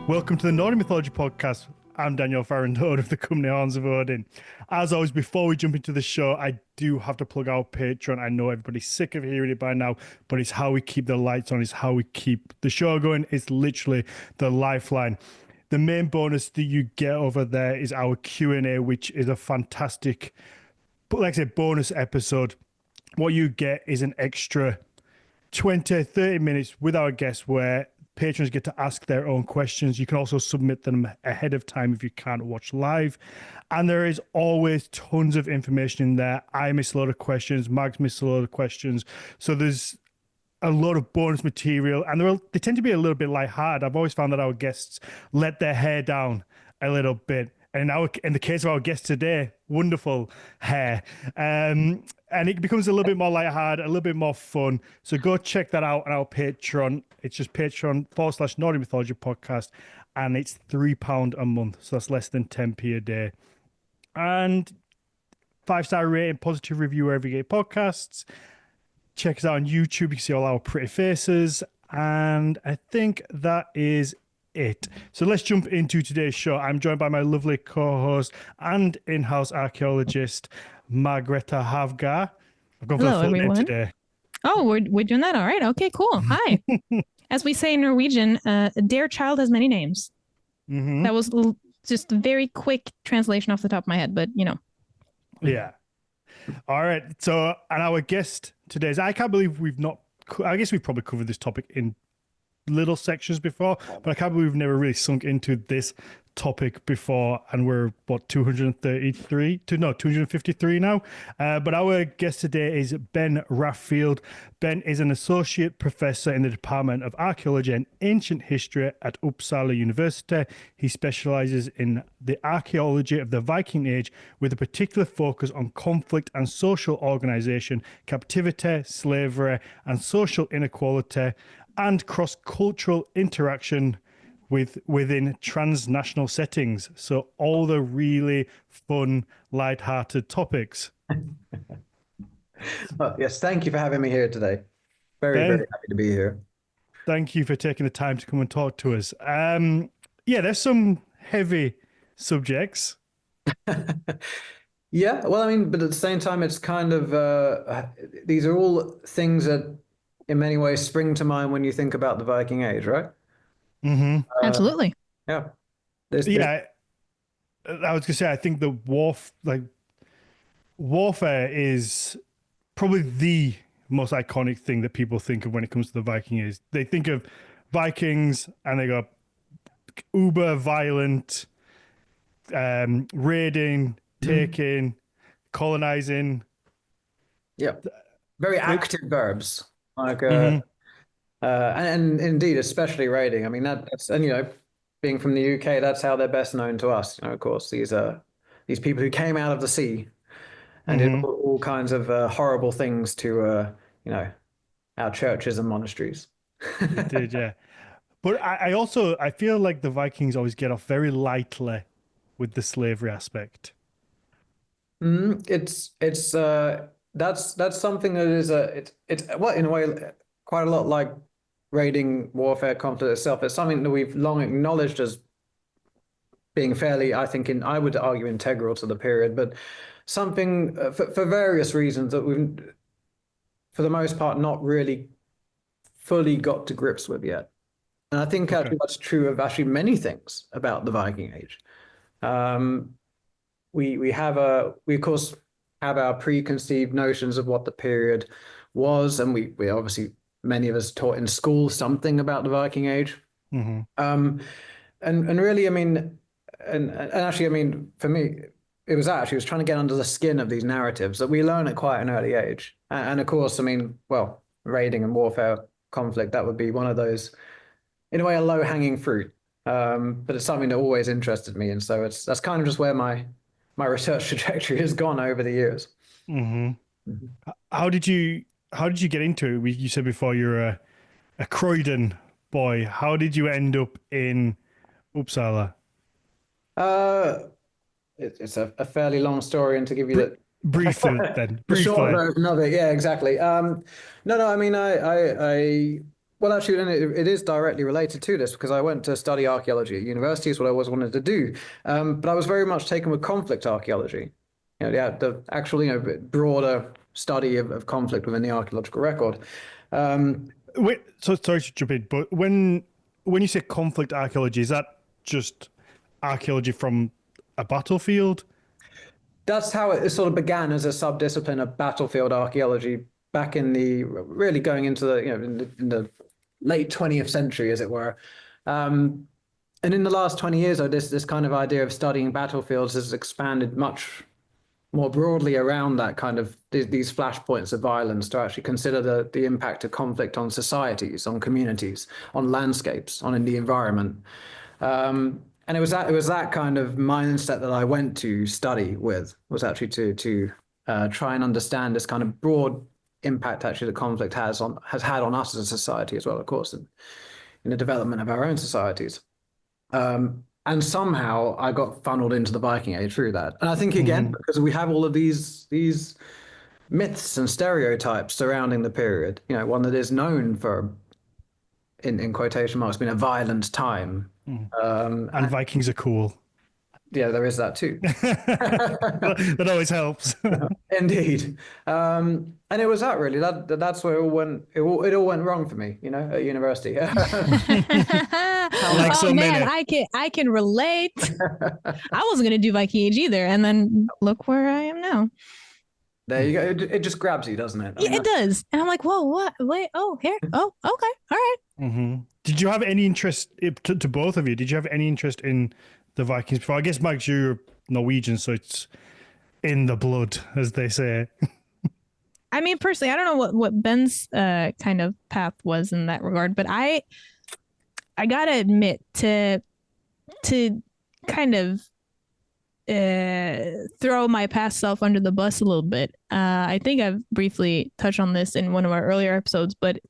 Welcome to the Nordic Mythology podcast. I'm Daniel Farrandode of the company Horns of Odin. As always, before we jump into the show, I do have to plug our Patreon. I know everybody's sick of hearing it by now, but it's how we keep the lights on. It's how we keep the show going. It's literally the lifeline. The main bonus that you get over there is our Q&A, which is a fantastic, like I said, bonus episode. What you get is an extra 20, 30 minutes with our guests where patrons get to ask their own questions. You can also submit them ahead of time if you can't watch live. And there is always tons of information in there. I miss a lot of questions. Mags miss a lot of questions. So there's a lot of bonus material. And they tend to be a little bit lighthearted. I've always found that our guests let their hair down a little bit. And in the case of our guest today, wonderful hair. And it becomes a little bit more lighthearted, a little bit more fun. So go check that out on our Patreon. It's just Patreon.com/Nordic Mythology Podcast. And it's £3 a month. So that's less than 10p a day. And 5-star rating, positive review wherever you get podcasts. Check us out on YouTube. You can see all our pretty faces. And I think that is it. So let's jump into today's show. I'm joined by my lovely co-host and in-house archaeologist, Margrethe Havgar. I've gone for Hello, the full name everyone. today. Oh, we're doing that. All right. Okay, cool. Hi. As we say in Norwegian, dear child has many names. Mm-hmm. That was just a very quick translation off the top of my head, but you know. Yeah. All right. So, and our guest today is, I can't believe I guess we've probably covered this topic in little sections before, but I can't believe we've never really sunk into this topic before, and we're 253 now. But our guest today is Ben Raffield. Ben is an associate professor in the Department of Archaeology and Ancient History at Uppsala University. He specializes in the archaeology of the Viking Age with a particular focus on conflict and social organization, captivity, slavery, and social inequality, and cross-cultural interaction within transnational settings. So all the really fun, light-hearted topics. Well, yes, thank you for having me here today. Very happy to be here. Thank you for taking the time to come and talk to us. There's some heavy subjects. Yeah, well, I mean, but at the same time, it's kind of these are all things that in many ways spring to mind when you think about the Viking Age, right? Mm-hmm. Absolutely. Yeah. I was gonna say, I think the warfare is probably the most iconic thing that people think of when it comes to the Viking Age. They think of Vikings and they go uber violent, raiding, taking, colonizing. Yeah, very active verbs, like and indeed, especially raiding. I mean, that's and being from the UK, that's how they're best known to us. Of course, these people who came out of the sea and did all kinds of horrible things to our churches and monasteries. They did, yeah. But I feel like the Vikings always get off very lightly with the slavery aspect. It's that's something that is it's well, in a way, quite a lot like raiding warfare conflict itself. It's something that we've long acknowledged as being fairly, I would argue, integral to the period, but something for various reasons that we've, for the most part, not really fully got to grips with yet. And I think actually that's true of actually many things about the Viking Age. We of course have our preconceived notions of what the period was, and we obviously, many of us taught in school something about the Viking Age. And really, I mean, and actually, I mean, for me, it was trying to get under the skin of these narratives that we learn at quite an early age. And of course, I mean, well, raiding and warfare conflict, that would be one of those, in a way, a low-hanging fruit. But it's something that always interested me, and so that's kind of just where my research trajectory has gone over the years. How did you get into it? You said before you're a Croydon boy. How did you end up in Uppsala? It's a fairly long story, and to give you the briefly then, the short version of it, yeah, exactly. No, I mean, Well, actually, and it is directly related to this because I went to study archaeology at university, is what I always wanted to do. But I was very much taken with conflict archaeology, the actual, broader study of conflict within the archaeological record. Wait, so sorry to jump in, but when you say conflict archaeology, is that just archaeology from a battlefield? That's how it sort of began as a subdiscipline of battlefield archaeology back in the really going into the in the late 20th century, as it were. And in the last 20 years, this kind of idea of studying battlefields has expanded much more broadly around that kind of these flashpoints of violence to actually consider the impact of conflict on societies, on communities, on landscapes, on in the environment. And it was that kind of mindset that I went to study with, was actually to try and understand this kind of broad impact actually that conflict has had on us as a society as well, of course, in the development of our own societies. And somehow I got funneled into the Viking Age through that. And I think again, because we have all of these myths and stereotypes surrounding the period, one that is known for, in quotation marks, being a violent time. And Vikings are cool. Yeah, there is that too. That always helps. Indeed. And it was that really. That's where it all went wrong for me, at university. Like so man, many. I can relate. I wasn't gonna do Viking Age either, and then look where I am now. There you go. It just grabs you, doesn't it? Yeah, it does. And I'm like, whoa, what? Wait, oh, here. Oh, okay, all right. Did you have any interest to both of you? Did you have any interest in the Vikings before? I guess, Max, you're Norwegian, so it's in the blood, as they say. I mean, personally, I don't know what Ben's kind of path was in that regard, but I gotta admit to kind of throw my past self under the bus a little bit. I think I've briefly touched on this in one of our earlier episodes, but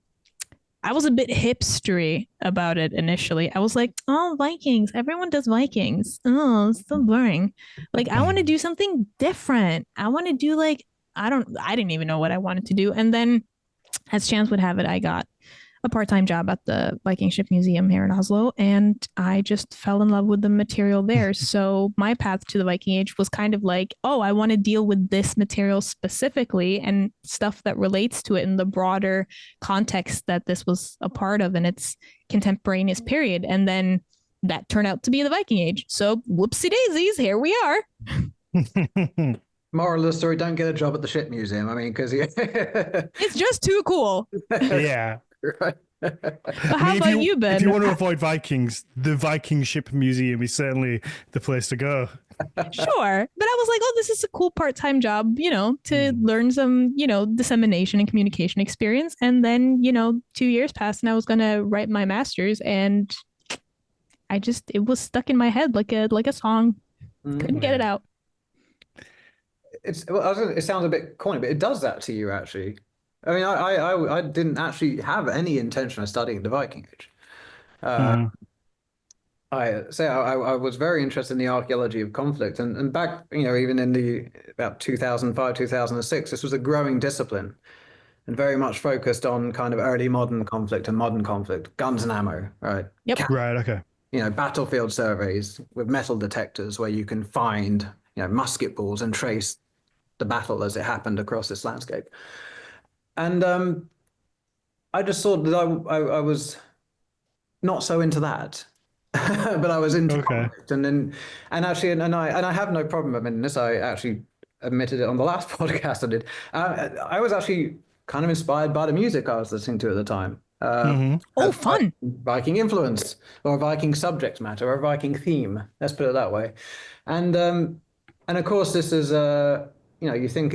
I was a bit hipstery about it initially. I was like, oh, Vikings. Everyone does Vikings. Oh, it's so boring. Like, I want to do something different. I want to do I didn't even know what I wanted to do. And then as chance would have it, I got a part-time job at the Viking Ship Museum here in Oslo, and I just fell in love with the material there. So my path to the Viking Age was kind of like, oh, I want to deal with this material specifically and stuff that relates to it in the broader context that this was a part of in its contemporaneous period. And then that turned out to be the Viking Age. So whoopsie daisies, here we are. Moral of the story, don't get a job at the ship museum. I mean, because it's just too cool. Yeah. Right. How about you, Ben? If you want to avoid Vikings, the Viking Ship Museum is certainly the place to go. Sure. But I was like, oh, this is a cool part-time job, to learn some, dissemination and communication experience. And then, 2 years passed and I was going to write my master's, and it was stuck in my head like a song. Couldn't get it out. It sounds a bit corny, but it does that to you, actually. I mean, I didn't actually have any intention of studying the Viking Age. I was very interested in the archaeology of conflict, and back, even in about 2005, 2006, this was a growing discipline, and very much focused on kind of early modern conflict and modern conflict, guns and ammo, right? Yep. Right. Okay. Battlefield surveys with metal detectors where you can find, musket balls and trace the battle as it happened across this landscape. And I just thought that I was not so into that, but I was into conflict. And I have no problem admitting this. I actually admitted it on the last podcast I did. I was actually kind of inspired by the music I was listening to at the time. Oh, fun! Viking influence, or Viking subject matter, or Viking theme. Let's put it that way. And of course, this is you think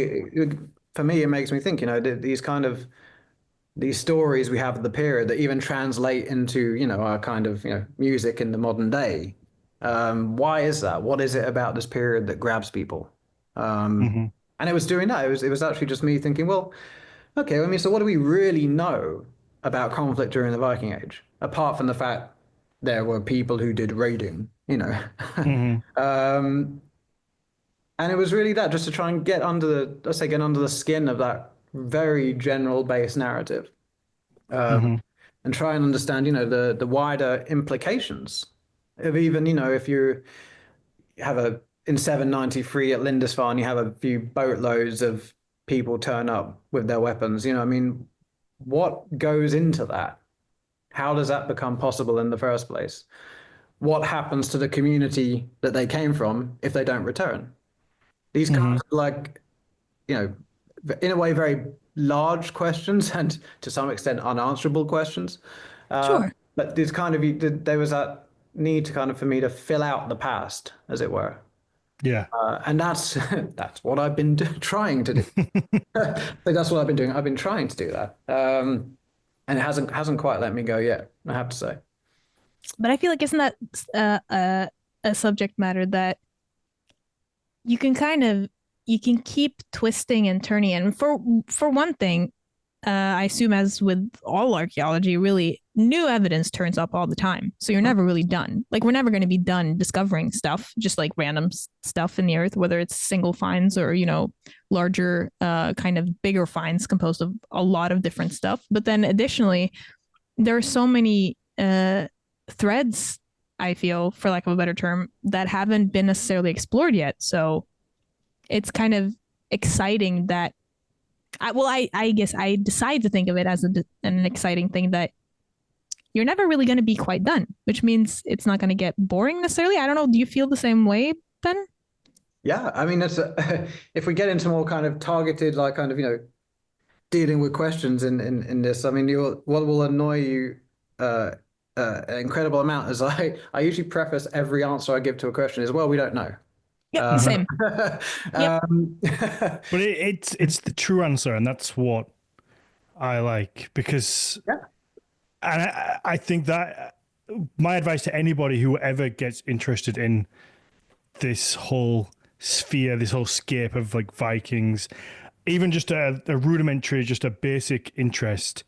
for me, it makes me think, these stories we have of the period that even translate into, our kind of, music in the modern day. Why is that? What is it about this period that grabs people? And it was doing that. It was actually just me thinking, well, okay, so what do we really know about conflict during the Viking Age, apart from the fact there were people who did raiding, and it was really that, just to try and get under the skin of that very general base narrative. And and try and understand, the wider implications of even, if you have in 793 at Lindisfarne, you have a few boatloads of people turn up with their weapons. I mean, what goes into that? How does that become possible in the first place? What happens to the community that they came from if they don't return? These kinds of in a way, very large questions and to some extent unanswerable questions. Sure. But there was that need to kind of for me to fill out the past, as it were. Yeah. And that's what I've been trying to do. I think that's what I've been doing. I've been trying to do that. And it hasn't quite let me go yet, I have to say. But I feel like isn't that a subject matter that you can keep twisting and turning. And for one thing, I assume as with all archaeology, really new evidence turns up all the time. So you're never really done. Like we're never going to be done discovering stuff, just like random stuff in the earth, whether it's single finds or, larger kind of bigger finds composed of a lot of different stuff. But then additionally, there are so many threads, I feel, for lack of a better term, that haven't been necessarily explored yet. So it's kind of exciting that I guess I decide to think of it as an exciting thing that you're never really going to be quite done, which means it's not going to get boring necessarily. I don't know. Do you feel the same way, Ben? Yeah, I mean, if we get into more kind of targeted, like kind of, dealing with questions in this, I mean, what will annoy you an incredible amount is I usually preface every answer I give to a question as well, we don't know. Yep, same. But it's the true answer, and that's what I like, because and I think that my advice to anybody who ever gets interested in this whole sphere, this whole scape of like Vikings, even just a rudimentary, just a basic interest,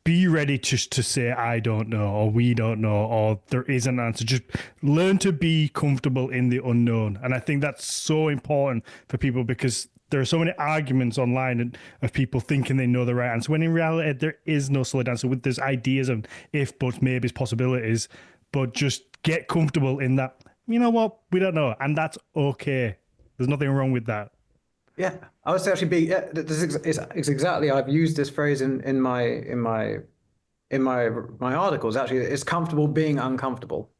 be ready to say, I don't know, or we don't know, or there is an answer. Just learn to be comfortable in the unknown. And I think that's so important for people, because there are so many arguments online of people thinking they know the right answer, when in reality, there is no solid answer. There's ideas of if, buts, maybes, possibilities, but just get comfortable in that, you know what, we don't know. And that's okay. There's nothing wrong with that. Yeah, I would say actually it's exactly, I've used this phrase in my articles. Actually, it's comfortable being uncomfortable.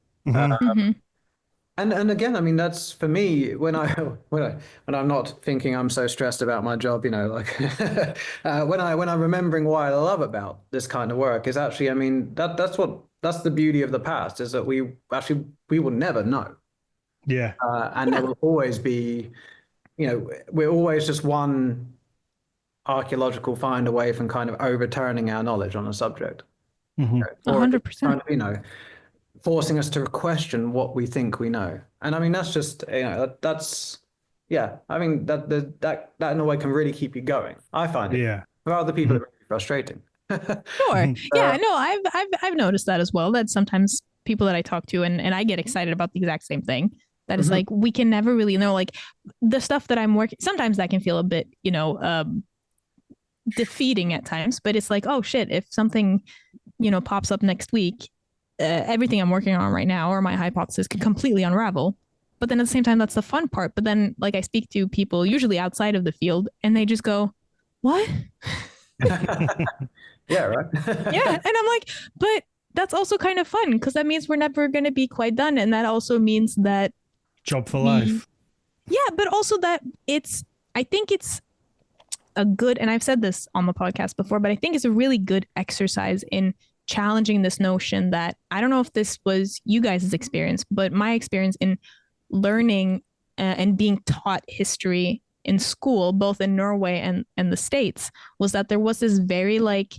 And again, I mean, that's for me when I'm not thinking I'm so stressed about my job, like when I'm remembering what I love about this kind of work is actually, I mean, that's the beauty of the past, is that we will never know. Yeah. And there will always be, we're always just one archaeological find away from kind of overturning our knowledge on a subject. 100%. Forcing us to question what we think we know. And I mean, that's just, that's, yeah, I mean, that in a way can really keep you going. I find it. Yeah. For other people, it's really frustrating. Sure. Yeah, no, I've noticed that as well, that sometimes people that I talk to and I get excited about the exact same thing. That is like, we can never really know, like the stuff that I'm working, sometimes that can feel a bit, defeating at times, but it's like, oh shit, if something, pops up next week, everything I'm working on right now or my hypothesis could completely unravel. But then at the same time, that's the fun part. But then like I speak to people usually outside of the field and they just go, what? Yeah, right. Yeah. And I'm like, but that's also kind of fun, because that means we're never going to be quite done. And that also means that job for life. Yeah, but also that I think it's a good, and I've said this on the podcast before, but I think it's a really good exercise in challenging this notion that, I don't know if this was you guys' experience, but my experience in learning and being taught history in school, both in Norway and the States, was that there was this very like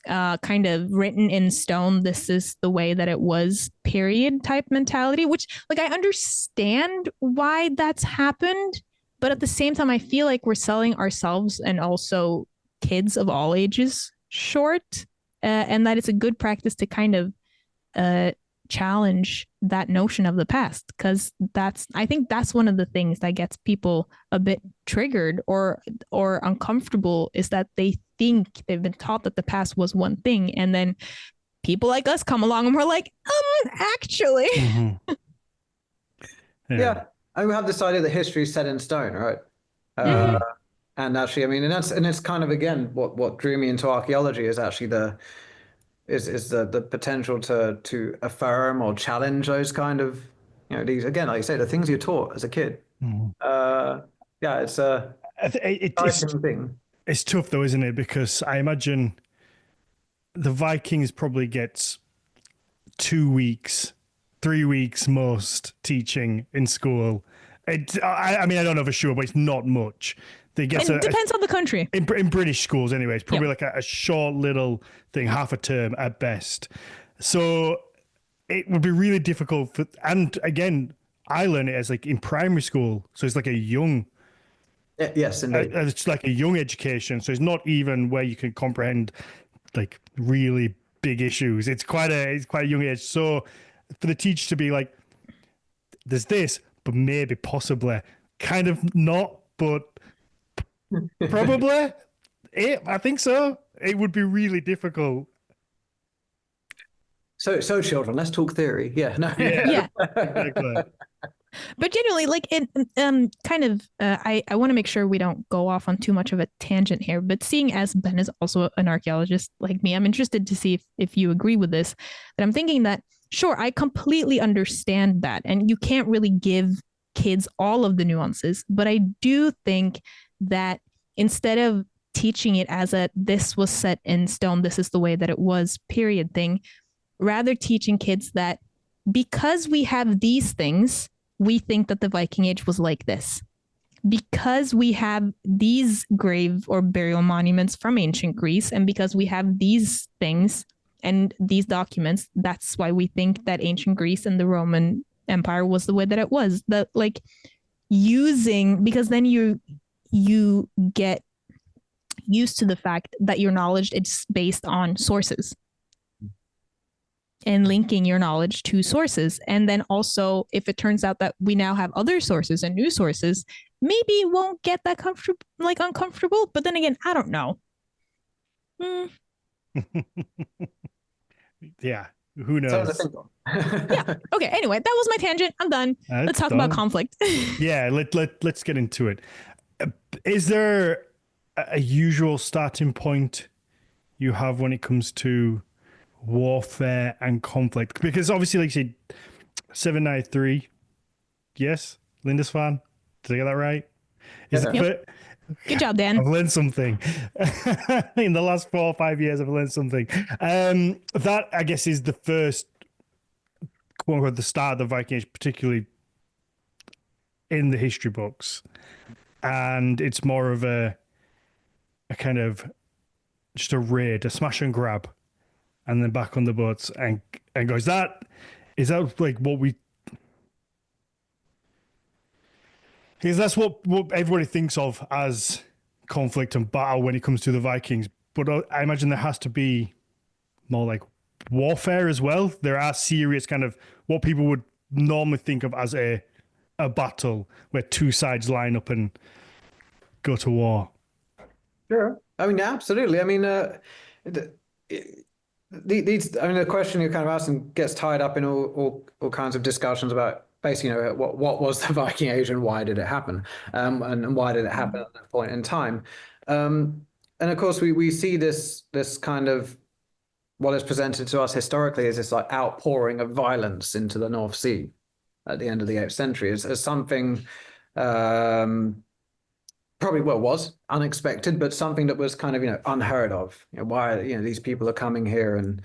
kind of written in stone, this is the way that it was period type mentality, which like I understand why that's happened, but at the same time I feel like we're selling ourselves and also kids of all ages short, and that it's a good practice to kind of challenge that notion of the past, because I think that's one of the things that gets people a bit triggered or uncomfortable, is that they think they've been taught that the past was one thing, and then people like us come along and we're like, actually. Mm-hmm. Yeah. And we have this idea that history is set in stone, right? And actually, I mean, and it's kind of, again, what drew me into archaeology is actually the potential to affirm or challenge those kind of, these, again, like you say, the things you're taught as a kid. Yeah, it's a exciting thing. It's tough though, isn't it? Because I imagine the Vikings probably gets 2 weeks, 3 weeks most teaching in school. I mean, I don't know for sure, but it's not much. They get it depends on the country. In British schools, anyway, it's probably like a short little thing, half a term at best. So it would be really difficult for. And again, I learned it as like in primary school, so it's like a young. Yes, indeed. It's like a young education, so it's not even where you can comprehend like really big issues. It's quite a young age. So for the teacher to be like, there's this, but maybe possibly kind of not, but probably I think so. It would be really difficult. So children, let's talk theory. Yeah, no. Yeah. Exactly. But generally, like it, kind of, I want to make sure we don't go off on too much of a tangent here. But seeing as Ben is also an archaeologist like me, I'm interested to see if you agree with this. That I'm thinking that, sure, I completely understand that, and you can't really give kids all of the nuances. But I do think that instead of teaching it as a this was set in stone, this is the way that it was, period thing, rather teaching kids that because we have these things, we think that the Viking Age was like this. Because we have these grave or burial monuments from ancient Greece, and because we have these things and these documents, that's why we think that ancient Greece and the Roman Empire was the way that it was. That, like, using, because then you get used to the fact that your knowledge is based on sources, and linking your knowledge to sources. And then also, if it turns out that we now have other sources and new sources, maybe it won't get that uncomfortable. But then again, I don't know. Yeah, who knows? Yeah. Okay. Anyway, that was my tangent. I'm done. Let's talk about conflict. Yeah. Let's get into it. Is there a usual starting point you have when it comes to warfare and conflict? Because obviously, like you said, 793. Yes, Lindisfarne. Did I get that right? Good job, Dan. I've learned something. In the last 4 or 5 years, I've learned something. That, I guess, is the first, quote unquote, the start of the Viking Age, particularly in the history books. And it's more of a kind of just a raid, a smash and grab, and then back on the boats and go. Is that like what we? Because that's what everybody thinks of as conflict and battle when it comes to the Vikings. But I imagine there has to be more like warfare as well. There are serious kind of what people would normally think of as a battle where two sides line up and go to war. Sure. I mean, absolutely. I mean, the question you're kind of asking gets tied up in all kinds of discussions about basically, what was the Viking Age and why did it happen, and why did it happen at that point in time, and of course we see this kind of what is presented to us historically as this like outpouring of violence into the North Sea at the end of the 8th century as something probably was unexpected, but something that was kind of unheard of. Why these people are coming here and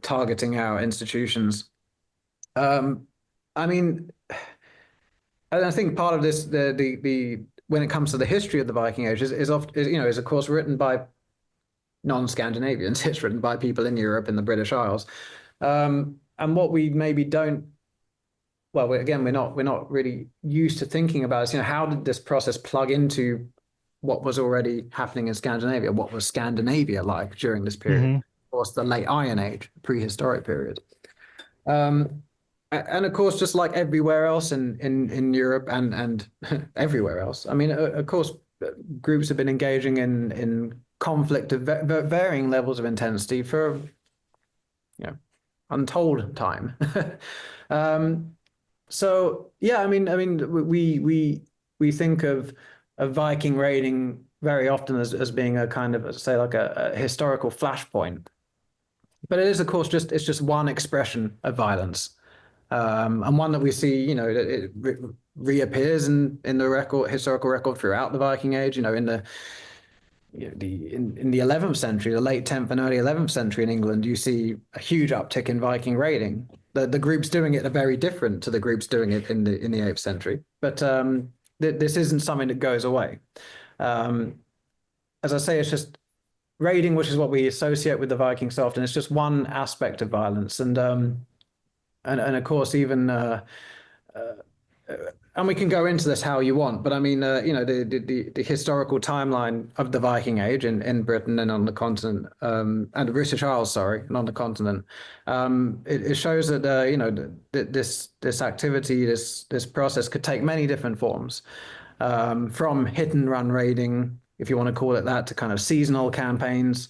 targeting our institutions. I mean, and I think part of this the when it comes to the history of the Viking Age is of course written by non-Scandinavians. It's written by people in Europe and the British Isles, and what we maybe don't. Well, we're not really used to thinking about is how did this process plug into what was already happening in Scandinavia? What was Scandinavia like during this period? Mm-hmm. Of course, the late Iron Age, prehistoric period. And of course, just like everywhere else in Europe and everywhere else, I mean, of course, groups have been engaging in conflict of varying levels of intensity for, untold time. um, so yeah, I mean, we think of Viking raiding very often as being a kind of, say, like a historical flashpoint, but it is, of course, just it's just one expression of violence, and one that we see, it reappears in the historical record throughout the Viking Age. In the in the 11th century, the late 10th and early 11th century in England, you see a huge uptick in Viking raiding. The groups doing it are very different to the groups doing it in the 8th century, but this isn't something that goes away. Um, as I say, it's just raiding, which is what we associate with the Vikings so often. It's just one aspect of violence, and of course, even and we can go into this how you want, but I mean, the historical timeline of the Viking Age in Britain and on the continent, and the British Isles, sorry, and on the continent, it shows that this activity, this process could take many different forms, from hit and run raiding, if you want to call it that, to kind of seasonal campaigns.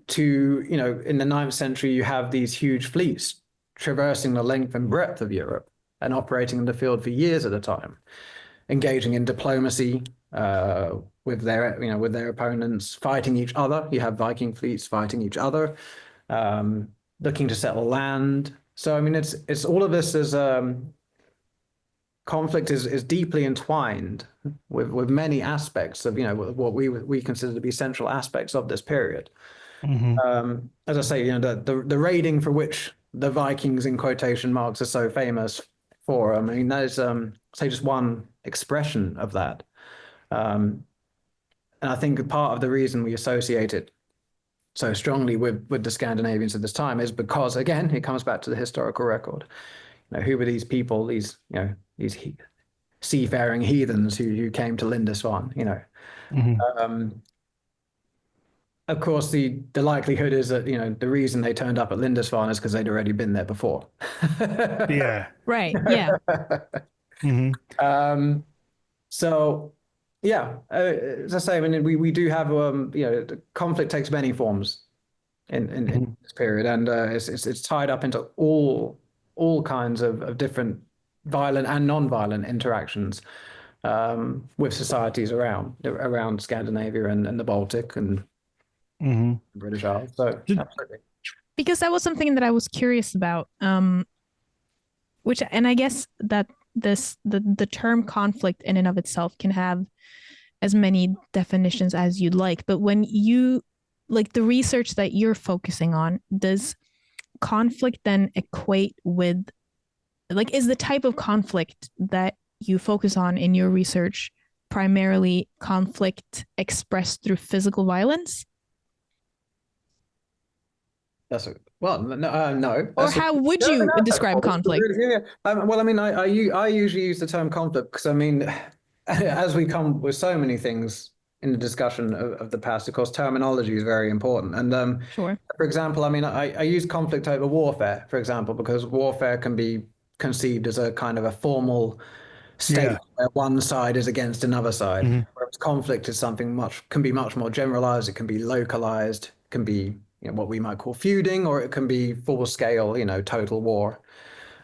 To, in the 9th century, you have these huge fleets traversing the length and breadth of Europe and operating in the field for years at a time, engaging in diplomacy with their opponents, fighting each other. You have Viking fleets fighting each other, looking to settle land. So I mean, it's all of this is conflict is deeply entwined with many aspects of what we consider to be central aspects of this period. As I say, the raiding for which the Vikings in quotation marks are so famous for, I mean, that is say just one expression of that. And I think part of the reason we associate it so strongly with the Scandinavians at this time is because, again, it comes back to the historical record. Who were these people? These seafaring heathens who came to Lindisfarne. Of course, the likelihood is that the reason they turned up at Lindisfarne is because they'd already been there before. Yeah. Right. Yeah. So, yeah, as I say, I mean, we do have the conflict takes many forms in this period, and it's tied up into all kinds of different violent and non-violent interactions with societies around Scandinavia and the Baltic and British Isles. So absolutely. Because that was something that I was curious about, which, and I guess that the term conflict in and of itself can have as many definitions as you'd like, but when you like the research that you're focusing on, does conflict then equate with, like, is the type of conflict that you focus on in your research primarily conflict expressed through physical violence? No. Or how would you describe conflict? Yeah. Well, I mean, I usually use the term conflict because, I mean, as we come with so many things in the discussion of the past, of course, terminology is very important. And Sure. for example, I mean, I use conflict over warfare, for example, because warfare can be conceived as a kind of a formal state where one side is against another side, whereas conflict is something can be much more generalized. It can be localized, it can be what we might call feuding, or it can be full scale, total war.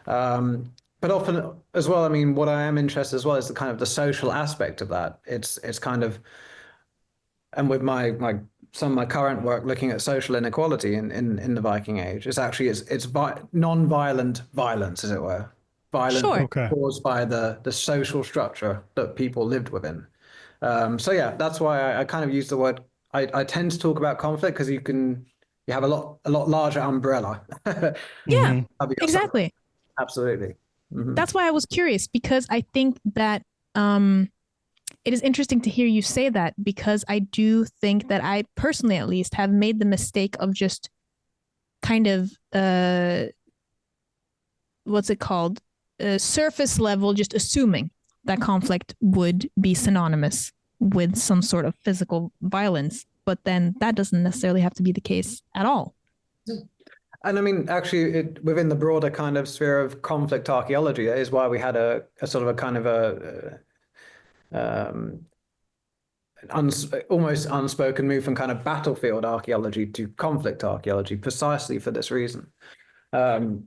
But often as well, I mean, what I am interested as well is the kind of the social aspect of that. It's kind of, and with some of my current work looking at social inequality in the Viking Age, it's non-violent violence, as it were. Violence caused by the social structure that people lived within. So yeah, that's why I kind of use the word. I tend to talk about conflict because you have a lot larger umbrella. Yeah, exactly. Absolutely. That's why I was curious, because I think that it is interesting to hear you say that, because I do think that I personally, at least, have made the mistake of just kind of what's it called? Surface level, just assuming that conflict would be synonymous with some sort of physical violence. But then that doesn't necessarily have to be the case at all. And I mean, actually, within the broader kind of sphere of conflict archaeology, that is why we had a sort of a kind of um, almost unspoken move from kind of battlefield archaeology to conflict archaeology, precisely for this reason. And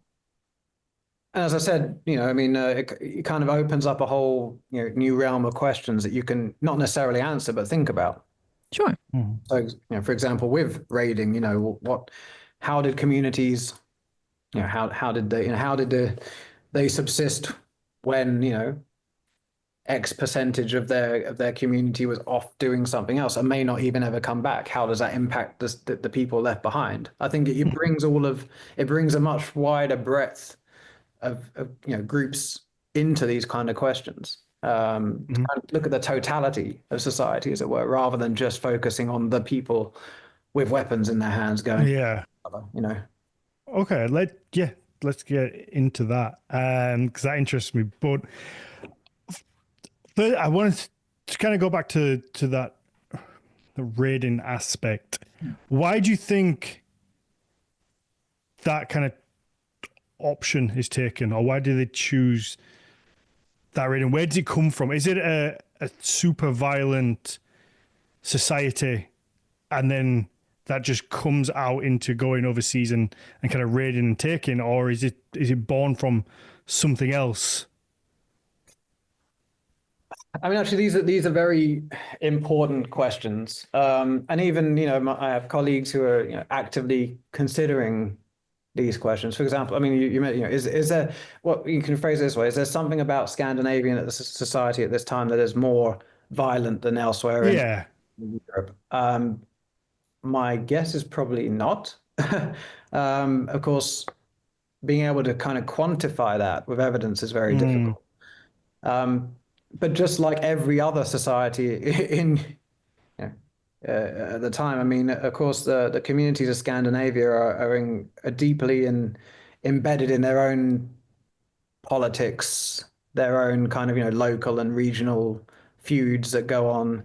as I said, I mean, it kind of opens up a whole new realm of questions that you can not necessarily answer but think about. Sure. So, for example, with raiding, how did communities, how did they subsist when X percentage of their community was off doing something else and may not even ever come back? How does that impact the people left behind? I think it brings a much wider breadth of groups into these kind of questions. To kind of look at the totality of society, as it were, rather than just focusing on the people with weapons in their hands going, Yeah. Okay. Let's get into that because that interests me. But I wanted to kind of go back to that the raiding aspect. Why do you think that kind of option is taken, or why do they choose that raiding? Where does it come from? Is it a super violent society, and then that just comes out into going overseas and kind of raiding and taking, or is it born from something else? I mean, actually, these are very important questions, and even I have colleagues who are actively considering these questions. For example, I mean, you is there, what you can phrase it this way: is there something about Scandinavian society at this time that is more violent than elsewhere in Europe? My guess is probably not. Of course, being able to kind of quantify that with evidence is very difficult. But just like every other society at the time, I mean, of course, the communities of Scandinavia are deeply embedded in their own politics, their own kind of local and regional feuds that go on.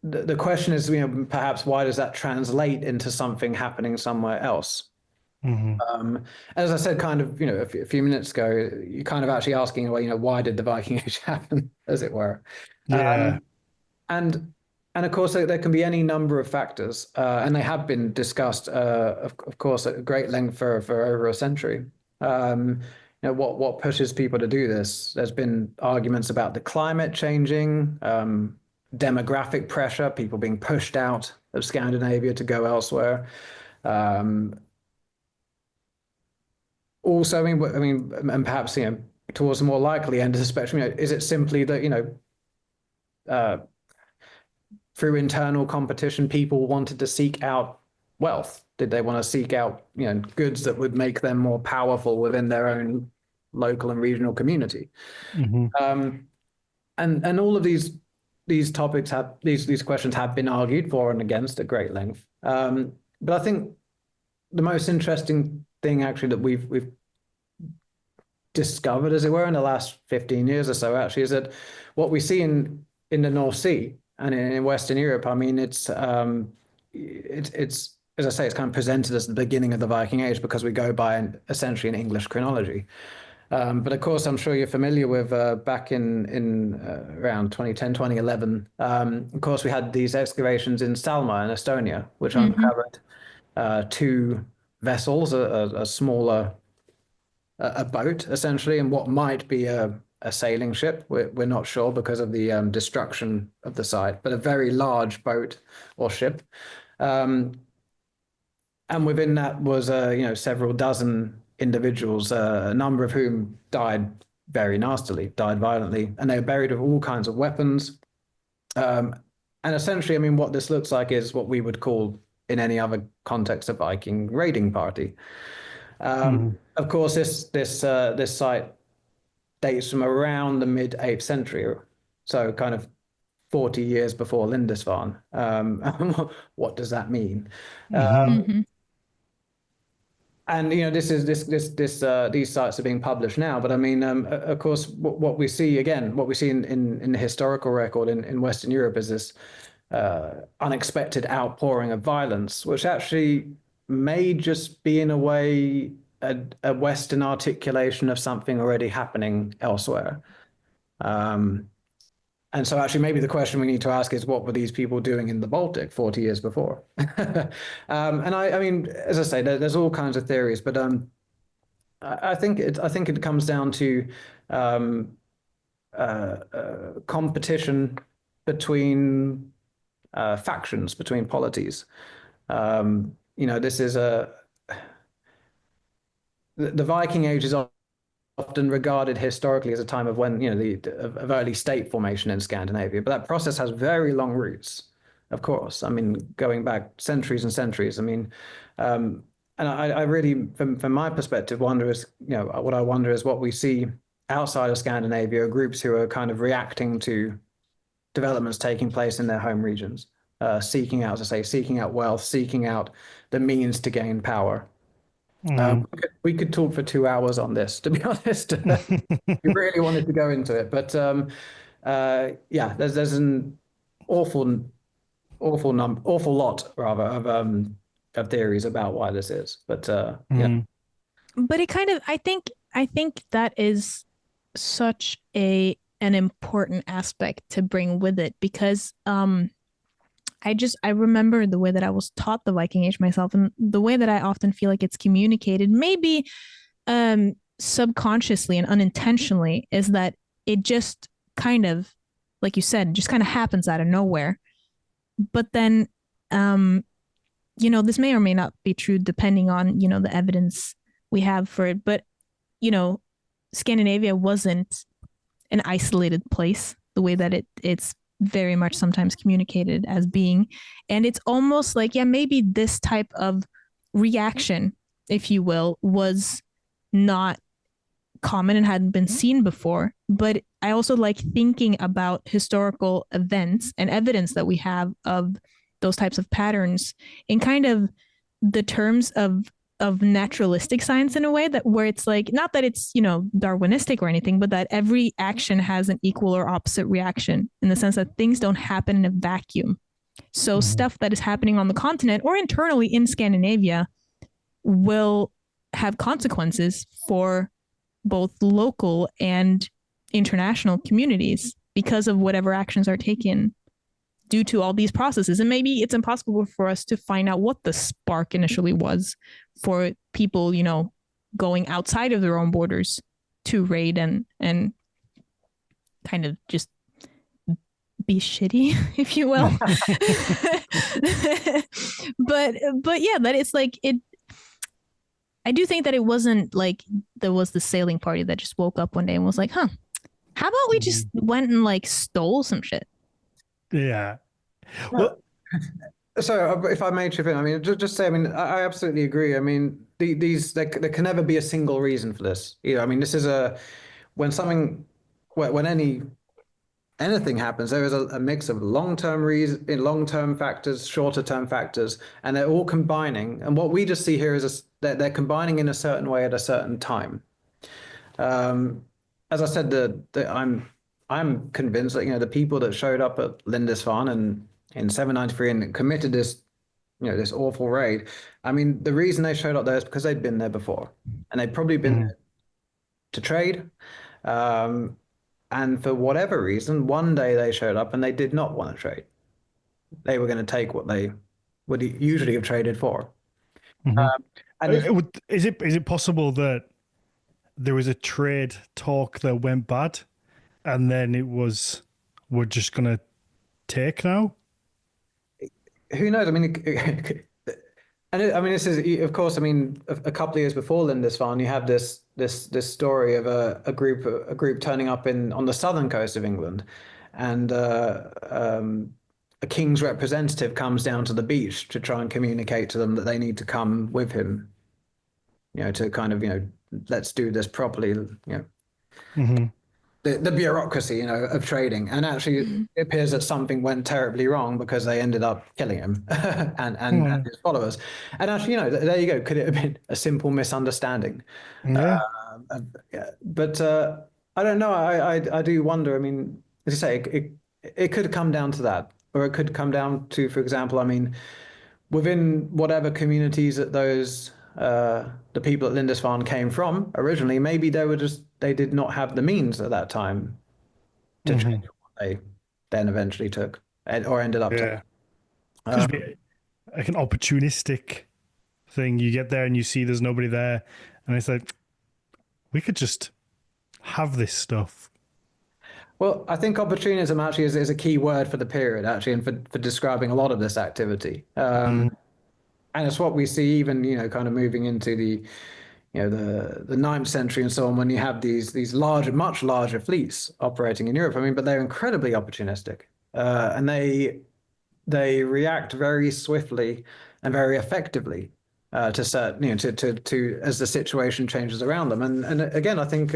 The question is, perhaps why does that translate into something happening somewhere else? As I said, kind of, a few minutes ago, you're kind of actually asking, well, why did the Viking Age happen, as it were? Yeah. And of course, there can be any number of factors, and they have been discussed, of course, at great length for over a century. What pushes people to do this? There's been arguments about the climate changing, demographic pressure, people being pushed out of Scandinavia to go elsewhere. Also, I mean, and perhaps towards the more likely end of the spectrum, is it simply that through internal competition, people wanted to seek out wealth? Did they want to seek out goods that would make them more powerful within their own local and regional community? And all of these topics these questions have been argued for and against at great length. But I think the most interesting thing actually that we've discovered, as it were, in the last 15 years or so, actually, is that what we see in the North Sea and in Western Europe, I mean, it's as I say, it's kind of presented as the beginning of the Viking Age because we go by essentially an English chronology. But of course, I'm sure you're familiar with back in around 2010, 2011. Of course, we had these excavations in Salma in Estonia, which uncovered two vessels, a smaller boat, essentially, and what might be a sailing ship. We're not sure because of the destruction of the site, but a very large boat or ship. And within that was several dozen individuals, a number of whom died very nastily, died violently, and they were buried with all kinds of weapons. And essentially, I mean, what this looks like is what we would call, in any other context, a Viking raiding party. Of course, this site dates from around the mid 8th century, so kind of 40 years before Lindisfarne. What does that mean? And these sites are being published now, but I mean, of course, what we see in the historical record in Western Europe is this unexpected outpouring of violence, which actually may just be in a way a Western articulation of something already happening elsewhere. Um, and so actually maybe the question we need to ask is what were these people doing in the Baltic 40 years before? And I mean, as I say, there's all kinds of theories, but I think it comes down to um, competition between factions, between polities. This is the Viking Age is often regarded historically as a time of when, of early state formation in Scandinavia, but that process has very long roots, of course. I mean, going back centuries and centuries. I mean, and I really, from my perspective, wonder is, what I wonder is what we see outside of Scandinavia are groups who are kind of reacting to developments taking place in their home regions, seeking out, as I say, seeking out wealth, seeking out the means to gain power. We could talk for 2 hours on this, to be honest. We really wanted to go into it, but yeah, there's an awful lot rather of theories about why this is, but yeah. But it kind of, I think that is such an important aspect to bring with it, because I remember the way that I was taught the Viking Age myself, and the way that I often feel like it's communicated, maybe subconsciously and unintentionally, is that it just kind of, like you said, just kind of happens out of nowhere. But then, this may or may not be true depending on, the evidence we have for it. But, Scandinavia wasn't an isolated place the way that it's very much sometimes communicated as being. And it's almost like, yeah, maybe this type of reaction, if you will, was not common and hadn't been seen before. But I also like thinking about historical events and evidence that we have of those types of patterns in kind of the terms of naturalistic science, in a way that where it's like, not that it's, Darwinistic or anything, but that every action has an equal or opposite reaction, in the sense that things don't happen in a vacuum. So stuff that is happening on the continent or internally in Scandinavia will have consequences for both local and international communities because of whatever actions are taken due to all these processes. And maybe it's impossible for us to find out what the spark initially was for people, going outside of their own borders to raid and kind of just be shitty, if you will. but yeah, that it's like it. I do think that it wasn't like there was the sailing party that just woke up one day and was like, huh, how about we just went and like stole some shit? Yeah. Well, so if I may chip in, I mean, just say, I mean, I absolutely agree. I mean, there can never be a single reason for this. I mean, this is when anything happens, there is a mix of long-term factors, shorter-term factors, and they're all combining. And what we just see here is that they're combining in a certain way at a certain time. As I said, I'm convinced that the people that showed up at Lindisfarne and in 793 and committed this this awful raid. I mean, the reason they showed up there is because they'd been there before, and they'd probably been there to trade. And for whatever reason, one day they showed up and they did not want to trade. They were going to take what they would usually have traded for. Is it possible that there was a trade talk that went bad, and then we're just going to take now? Who knows? I mean, I mean, this is, of course, I mean, a couple of years before Lindisfarne, you have this story of a group turning up on the southern coast of England, and a king's representative comes down to the beach to try and communicate to them that they need to come with him, to kind of, let's do this properly, the bureaucracy, of trading. And actually it appears that something went terribly wrong because they ended up killing him and his followers. And actually, there you go. Could it have been a simple misunderstanding? Yeah. But I don't know. I do wonder. I mean, as you say, it could come down to that, or it could come down to, for example, I mean, within whatever communities that those the people at Lindisfarne came from originally, maybe they did not have the means at that time to change Hmm. what they then eventually took or ended up taking. Yeah. Could be like an opportunistic thing. You get there and you see there's nobody there, and it's like, we could just have this stuff. Well, I think opportunism actually is a key word for the period, actually, and for describing a lot of this activity. And it's what we see even, kind of moving into the ninth century and so on, when you have these larger, much larger fleets operating in Europe. I mean, but they're incredibly opportunistic, and they react very swiftly and very effectively to certain, to as the situation changes around them. And again, I think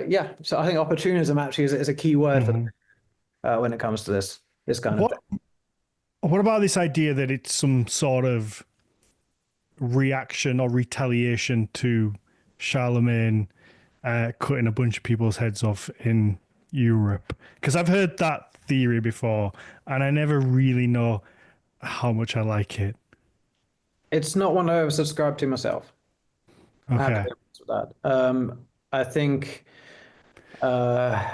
yeah, so I think opportunism actually is a key word for when it comes to this kind of What thing. What about this idea that it's some sort of reaction or retaliation to Charlemagne cutting a bunch of people's heads off in Europe? Because I've heard that theory before, and I never really know how much I like it. It's not one I ever subscribe to myself. I have to Okay. be honest with that. I think, uh,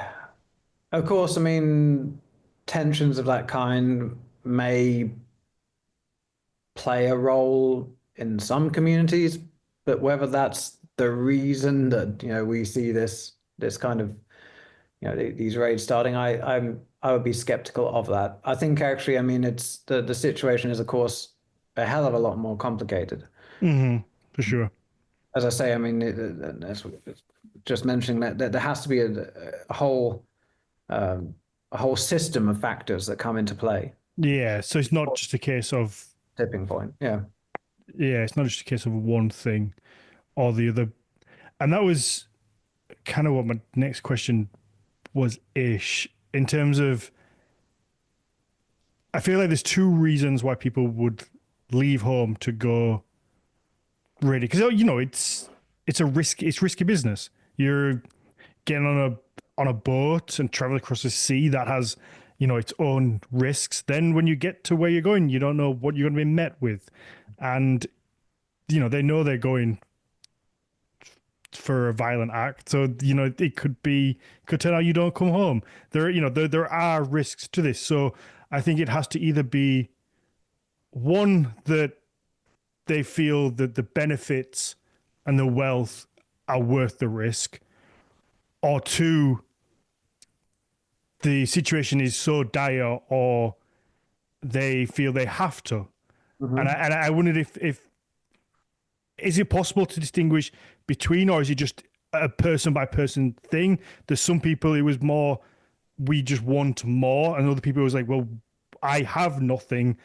of course, I mean, tensions of that kind may play a role in some communities, but whether that's the reason that we see this kind of these raids starting, I would be skeptical of that. I think actually, I mean, it's the situation is of course a hell of a lot more complicated. For sure. As I say, I mean, as just mentioning that there has to be um, a whole system of factors that come into play. Yeah. So it's not just a case of, Tipping point. Yeah. yeah, it's not just a case of one thing or the other. And that was kind of what my next question was ish in terms of, I feel like there's two reasons why people would leave home to go really, because it's risky business. You're getting on a boat and traveling across the sea that has its own risks. Then when you get to where you're going, you don't know what you're going to be met with, and they know they're going for a violent act, so it could turn out you don't come home. There are risks to this, so I think it has to either be one that they feel that the benefits and the wealth are worth the risk, or two, the situation is so dire or they feel they have to. And Hmm. I wondered if is it possible to distinguish between, or is it just a person by person thing? There's some people it was more we just want more, and other people it was like, well, I have nothing,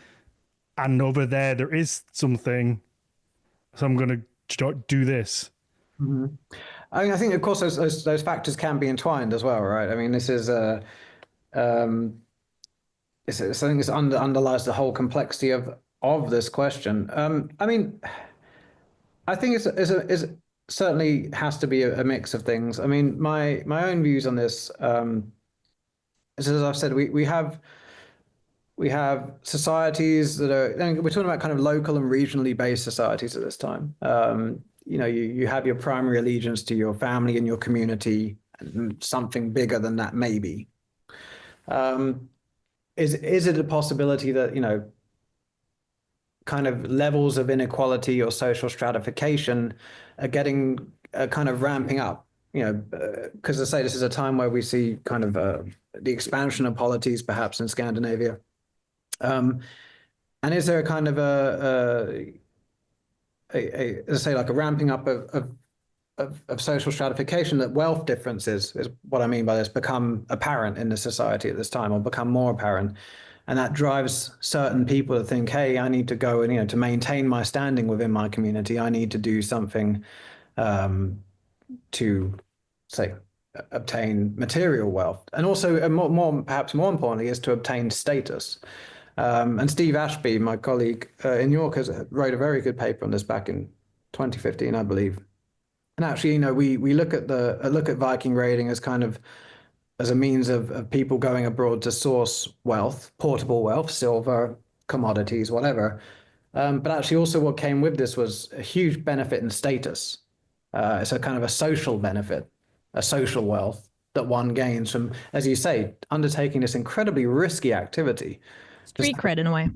and over there is something, so I'm gonna do this. Hmm. I mean, I think, of course, those factors can be entwined as well, right? I mean, this is um, it's something that underlies the whole complexity of this question. I mean, I think it's certainly has to be a mix of things. I mean, my own views on this is, as I've said, we have societies that are, and we're talking about kind of local and regionally based societies at this time. You have your primary allegiance to your family and your community, and something bigger than that maybe. Um, is it a possibility that kind of levels of inequality or social stratification are getting kind of ramping up? Because I say this is a time where we see kind of the expansion of polities, perhaps in Scandinavia. Um, and is there a kind of as I say, like a ramping up of social stratification, that wealth differences is what I mean by this, become apparent in the society at this time, or become more apparent, and that drives certain people to think, hey, I need to go and to maintain my standing within my community, I need to do something to say obtain material wealth, and also perhaps more importantly is to obtain status. And Steve Ashby, my colleague in York, has wrote a very good paper on this back in 2015, I believe. And actually, we look at Viking raiding as kind of as a means of people going abroad to source wealth, portable wealth, silver, commodities, whatever. But actually, also what came with this was a huge benefit in status. It's a kind of a social benefit, a social wealth that one gains from, as you say, undertaking this incredibly risky activity. Street cred in a way.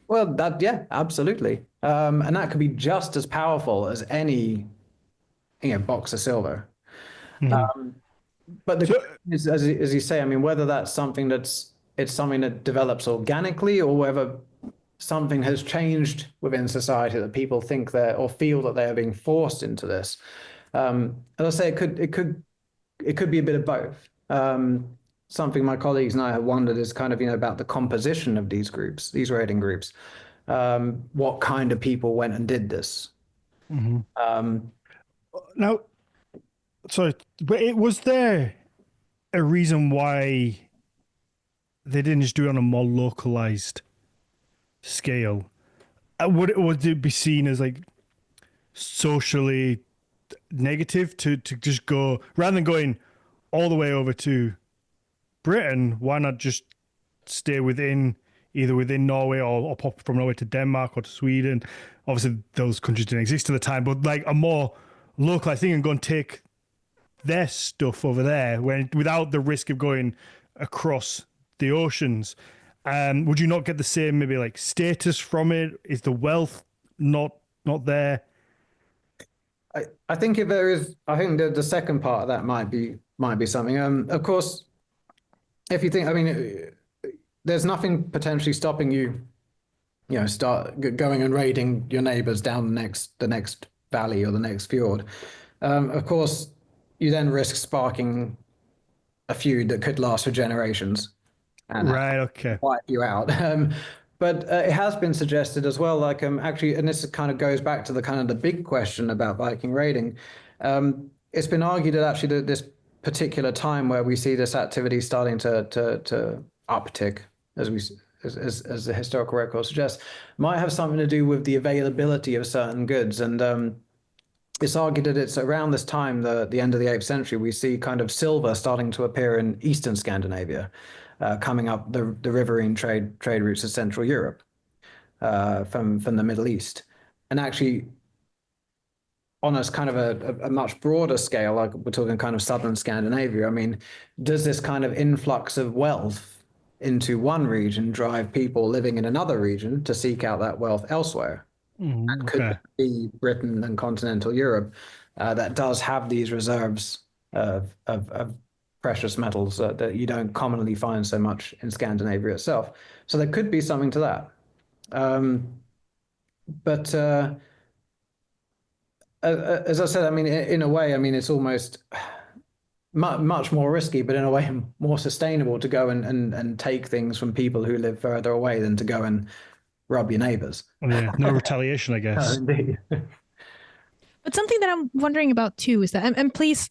Well, yeah, absolutely. And that could be just as powerful as any, box of silver. But the question is, as you say, I mean, whether that's something it's something that develops organically, or whether something has changed within society that people think they're or feel that they are being forced into this. As I say, it could be a bit of both. Something my colleagues and I have wondered is kind of about the composition of these groups, these raiding groups. What kind of people went and did this? Now, so was there a reason why they didn't just do it on a more localized scale? Would it be seen as like socially negative to just go, rather than going all the way over to Britain, why not just stay either within Norway or pop from Norway to Denmark or to Sweden? Obviously those countries didn't exist at the time, but like a more localized thing, and go and take their stuff over there without the risk of going across the oceans. Would you not get the same maybe like status from it? Is the wealth not there? I think if there is, I think the second part of that might be something. Of course, if you think, I mean, there's nothing potentially stopping you, start going and raiding your neighbors down the next valley or the next fjord. Of course, you then risk sparking a feud that could last for generations and wipe you out. But it has been suggested as well, like actually, and this kind of goes back to the kind of the big question about Viking raiding. It's been argued that actually this particular time where we see this activity starting to uptick, as the historical record suggests, might have something to do with the availability of certain goods. And it's argued that it's around this time, the end of the 8th century, we see kind of silver starting to appear in Eastern Scandinavia, coming up the riverine trade routes of Central Europe from the Middle East. And actually, on a kind of a much broader scale, like we're talking kind of southern Scandinavia, I mean, does this kind of influx of wealth into one region drive people living in another region to seek out that wealth elsewhere? And could be Britain and continental Europe that does have these reserves of precious metals that you don't commonly find so much in Scandinavia itself. So there could be something to that. But as I said, I mean, in a way, I mean, it's almost much more risky, but in a way more sustainable to go and take things from people who live further away than to go and rob your neighbors. Yeah, no retaliation, I guess. Indeed. But something that I'm wondering about too is that, and please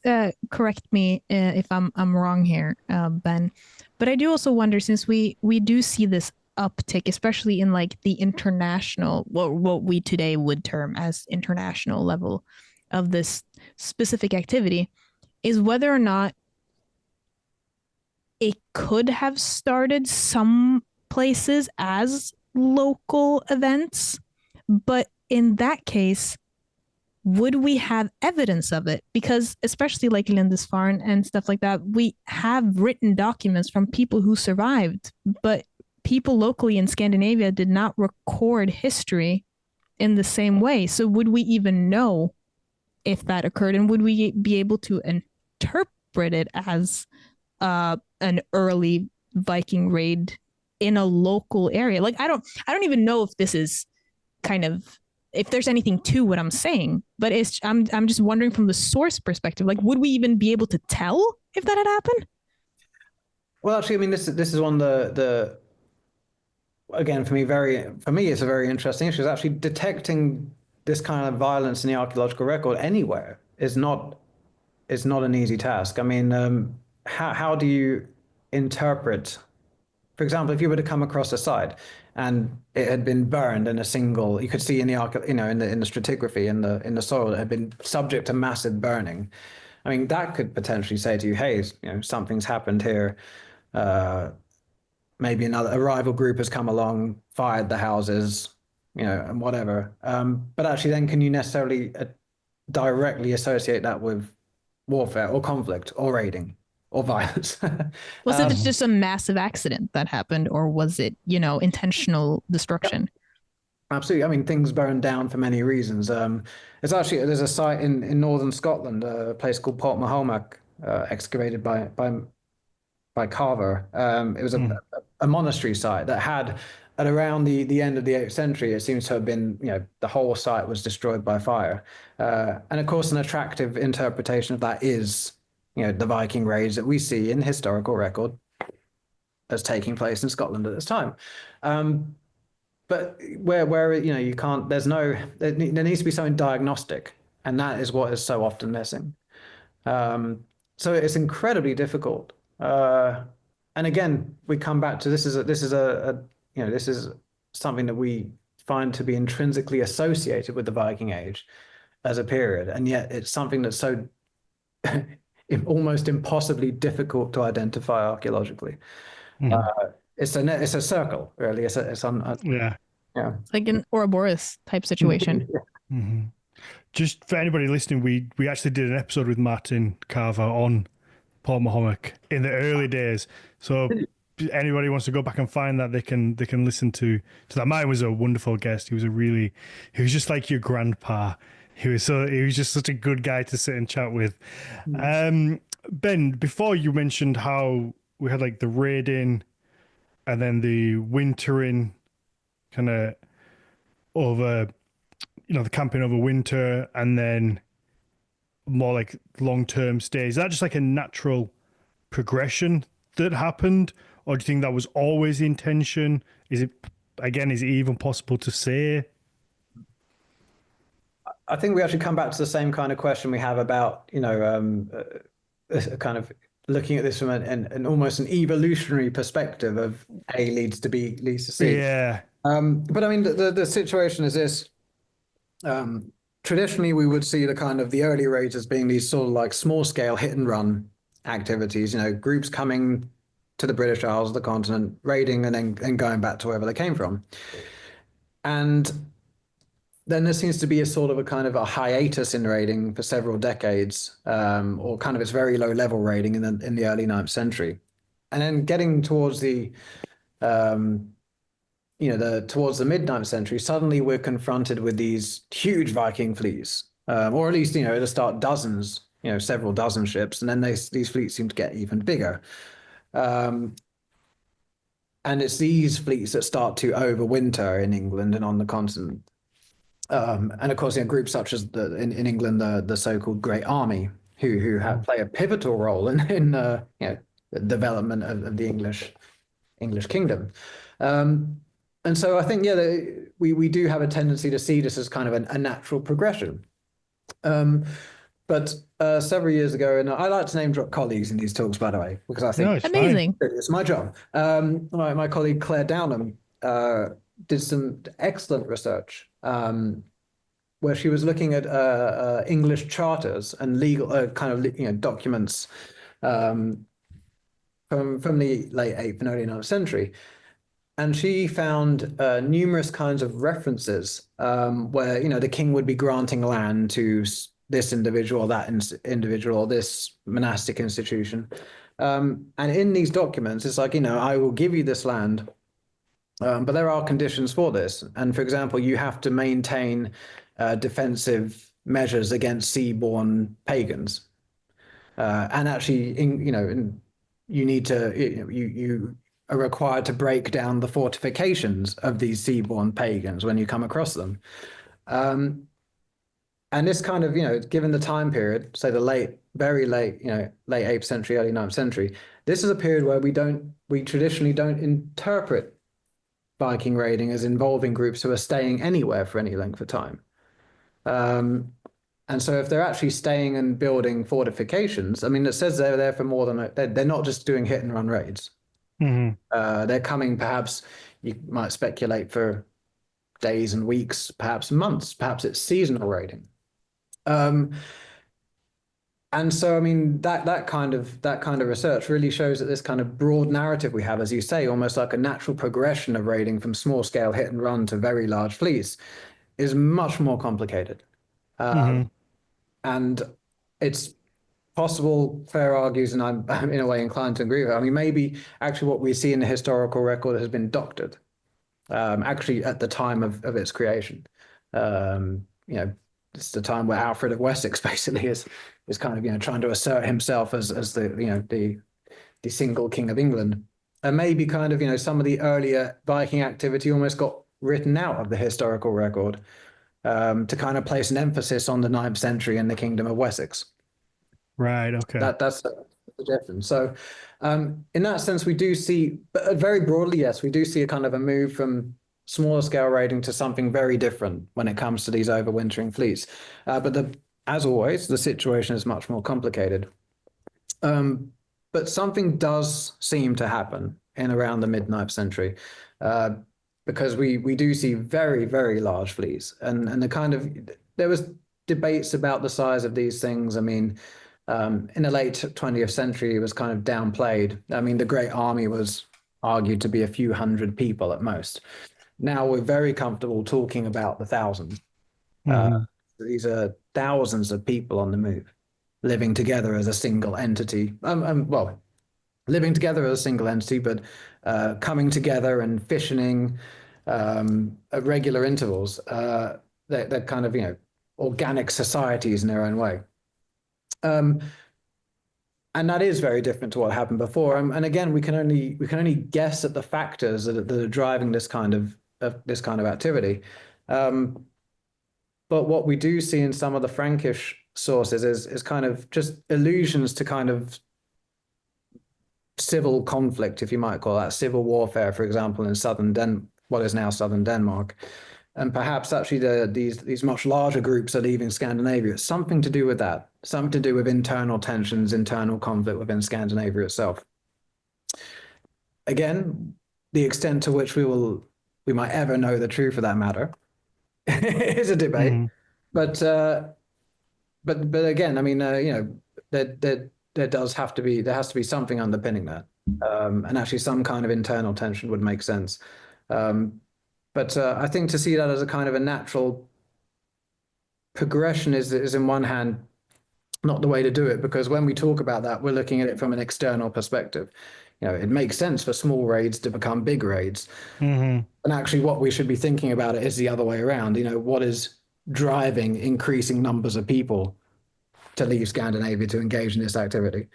correct me if I'm wrong here, Ben. But I do also wonder, since we do see this uptick, especially in like the international, what we today would term as international level of this specific activity, is whether or not it could have started some places as local events, but in that case, would we have evidence of it? Because especially like Lindisfarne and stuff like that, we have written documents from people who survived, but people locally in Scandinavia did not record history in the same way. So would we even know if that occurred, and would we be able to interpret it as an early Viking raid in a local area? Like I don't even know if this is kind of, if there's anything to what I'm saying, but I'm just wondering from the source perspective, like would we even be able to tell if that had happened? Well, actually, I mean, this is one of the again, for me it's a very interesting issue. Is actually detecting this kind of violence in the archaeological record anywhere is not an easy task. I mean, how do you interpret, for example, if you were to come across a site and it had been burned in a single, you could see in the in the stratigraphy in the soil that had been subject to massive burning. I mean, that could potentially say to you, hey, something's happened here. maybe a rival group has come along, fired the houses, and whatever. But actually, then can you necessarily directly associate that with warfare or conflict or raiding or violence? Was it just a massive accident that happened, or was it, intentional destruction? Absolutely. I mean, things burned down for many reasons. There's a site in northern Scotland, a place called Port Mahomac, excavated by Carver. It was a monastery site that had, at around the end of the 8th century, it seems to have been, the whole site was destroyed by fire. And of course, an attractive interpretation of that is, the Viking raids that we see in historical record as taking place in Scotland at this time. But where you can't, there needs to be something diagnostic, and that is what is so often missing. So it's incredibly difficult. And again, we come back to this is something that we find to be intrinsically associated with the Viking Age as a period, and yet it's something that's so almost impossibly difficult to identify archaeologically. It's a circle, really. Yeah. It's like an Ouroboros type situation. Just for anybody listening, we actually did an episode with Martin Carver on Port Mahomac in the early days. So anybody wants to go back and find that, they can listen to that. Mine was a wonderful guest. He was just like your grandpa. He was just such a good guy to sit and chat with. Ben, before you mentioned how we had like the raiding and then the wintering kind of over, the camping over winter, and then more like long-term stays. Is that just like a natural progression that happened, or do you think that was always the intention? Is it even possible to say? I think we actually come back to the same kind of question we have about, kind of looking at this from an almost an evolutionary perspective of A leads to B leads to C. Yeah. But I mean, the situation is this. Traditionally, we would see the early raids as being these sort of like small scale hit and run activities, groups coming to the British Isles, the continent, raiding and then going back to wherever they came from. And then there seems to be a sort of a kind of a hiatus in raiding for several decades, or kind of its very low level raiding in the early 9th century. And then getting towards towards the mid 9th century, suddenly we're confronted with these huge Viking fleets, or at least, at the start, dozens, several dozen ships. And then these fleets seem to get even bigger. And it's these fleets that start to overwinter in England and on the continent. And of course, groups such as in England, the so-called Great Army, who play a pivotal role in the development of the English kingdom. And so I think, we do have a tendency to see this as kind of a natural progression. But several years ago, and I like to name drop colleagues in these talks, by the way, because I think amazing. It's my job. My colleague Claire Downham did some excellent research where she was looking at English charters and legal documents from the late 8th and early 9th century. And she found numerous kinds of references where, the king would be granting land to this individual, that individual, or this monastic institution. And in these documents, it's like, I will give you this land, but there are conditions for this. And for example, you have to maintain defensive measures against sea-born pagans. And actually, you need to, you are required to break down the fortifications of these sea-born pagans when you come across them. And this kind of, given the time period, say the very late 8th century, early 9th century, this is a period where we traditionally don't interpret Viking raiding as involving groups who are staying anywhere for any length of time. And so if they're actually staying and building fortifications, I mean, it says they're there for more than, they're not just doing hit and run raids. They're coming, perhaps you might speculate, for days and weeks, perhaps months, perhaps it's seasonal raiding. And so, I mean, that kind of research really shows that this kind of broad narrative we have, as you say, almost like a natural progression of raiding from small scale hit and run to very large fleets, is much more complicated. Hmm. And it's possible, Fair argues, and I'm in a way inclined to agree with it. I mean, maybe actually what we see in the historical record has been doctored, actually at the time of its creation. It's the time where Alfred of Wessex basically is kind of trying to assert himself as the the single king of England, and maybe kind of some of the earlier Viking activity almost got written out of the historical record, to kind of place an emphasis on the ninth century and the kingdom of Wessex. Right. Okay. That's the difference. So, in that sense, we do see, but very broadly, yes, we do see a kind of a move from smaller scale raiding to something very different when it comes to these overwintering fleets. But as always, the situation is much more complicated. But something does seem to happen in around the mid ninth century, because we do see very, very large fleets, and the kind of there was debates about the size of these things. I mean, in the late 20th century, it was kind of downplayed. I mean, the Great Army was argued to be a few hundred people at most. Now we're very comfortable talking about the thousands. Hmm. These are thousands of people on the move, living together as a single entity. Well, living together as a single entity, but coming together and fissioning at regular intervals. They're kind of organic societies in their own way. Um, and that is very different to what happened before. And again, we can only guess at the factors that are driving this kind of activity. Um, but what we do see in some of the Frankish sources is kind of just allusions to kind of civil conflict, if you might call that civil warfare, for example, in what is now southern Denmark. And perhaps actually these much larger groups are leaving Scandinavia. It's something to do with that, something to do with internal tensions, internal conflict within Scandinavia itself. Again, the extent to which we might ever know the truth of that matter is a debate. Hmm. But but again, I mean, there has to be something underpinning that, and actually some kind of internal tension would make sense. Um, but I think to see that as a kind of a natural progression is in one hand not the way to do it, because when we talk about that, we're looking at it from an external perspective. It makes sense for small raids to become big raids. Hmm. And actually, what we should be thinking about it is the other way around. What is driving increasing numbers of people to leave Scandinavia to engage in this activity?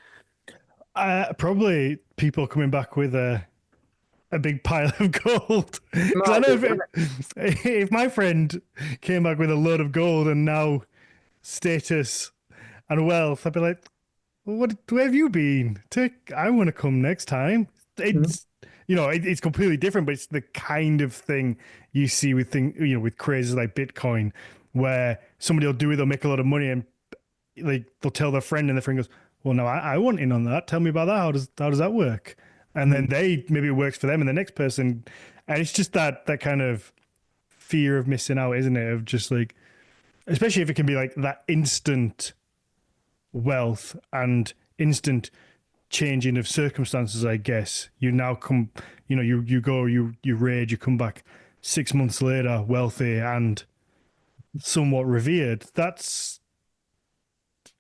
Probably people coming back with a big pile of gold. Because I Might know be. if my friend came back with a load of gold and now status and wealth, I'd be like, well, where have you been? I want to come next time. Mhm. It's it's completely different, but it's the kind of thing you see with crazes like Bitcoin, where somebody will do it, they'll make a lot of money, and like they'll tell their friend, and their friend goes, "Well, no, I want in on that. Tell me about that. How does that work?" And then maybe it works for them, and the next person, and it's just that kind of fear of missing out, isn't it? Of just like, especially if it can be like that instant wealth and instant changing of circumstances. I guess you now come, you go, you raid, you come back 6 months later, wealthy and somewhat revered. That's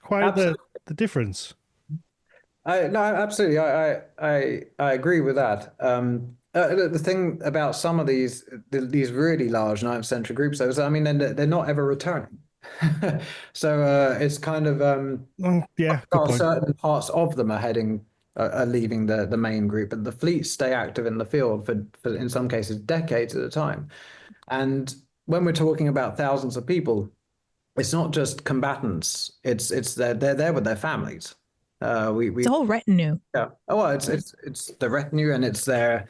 quite the Absolutely. difference. No, absolutely. I agree with that. The thing about some of these really large ninth century groups, though, is I mean, they're not ever returning. So it's kind of Oh, yeah, good while point. certain parts of them are leaving the main group, but the fleets stay active in the field for in some cases decades at a time. And when we're talking about thousands of people, it's not just combatants. It's they're there with their families. It's We a whole retinue. Yeah. Oh, well, it's the retinue, and it's their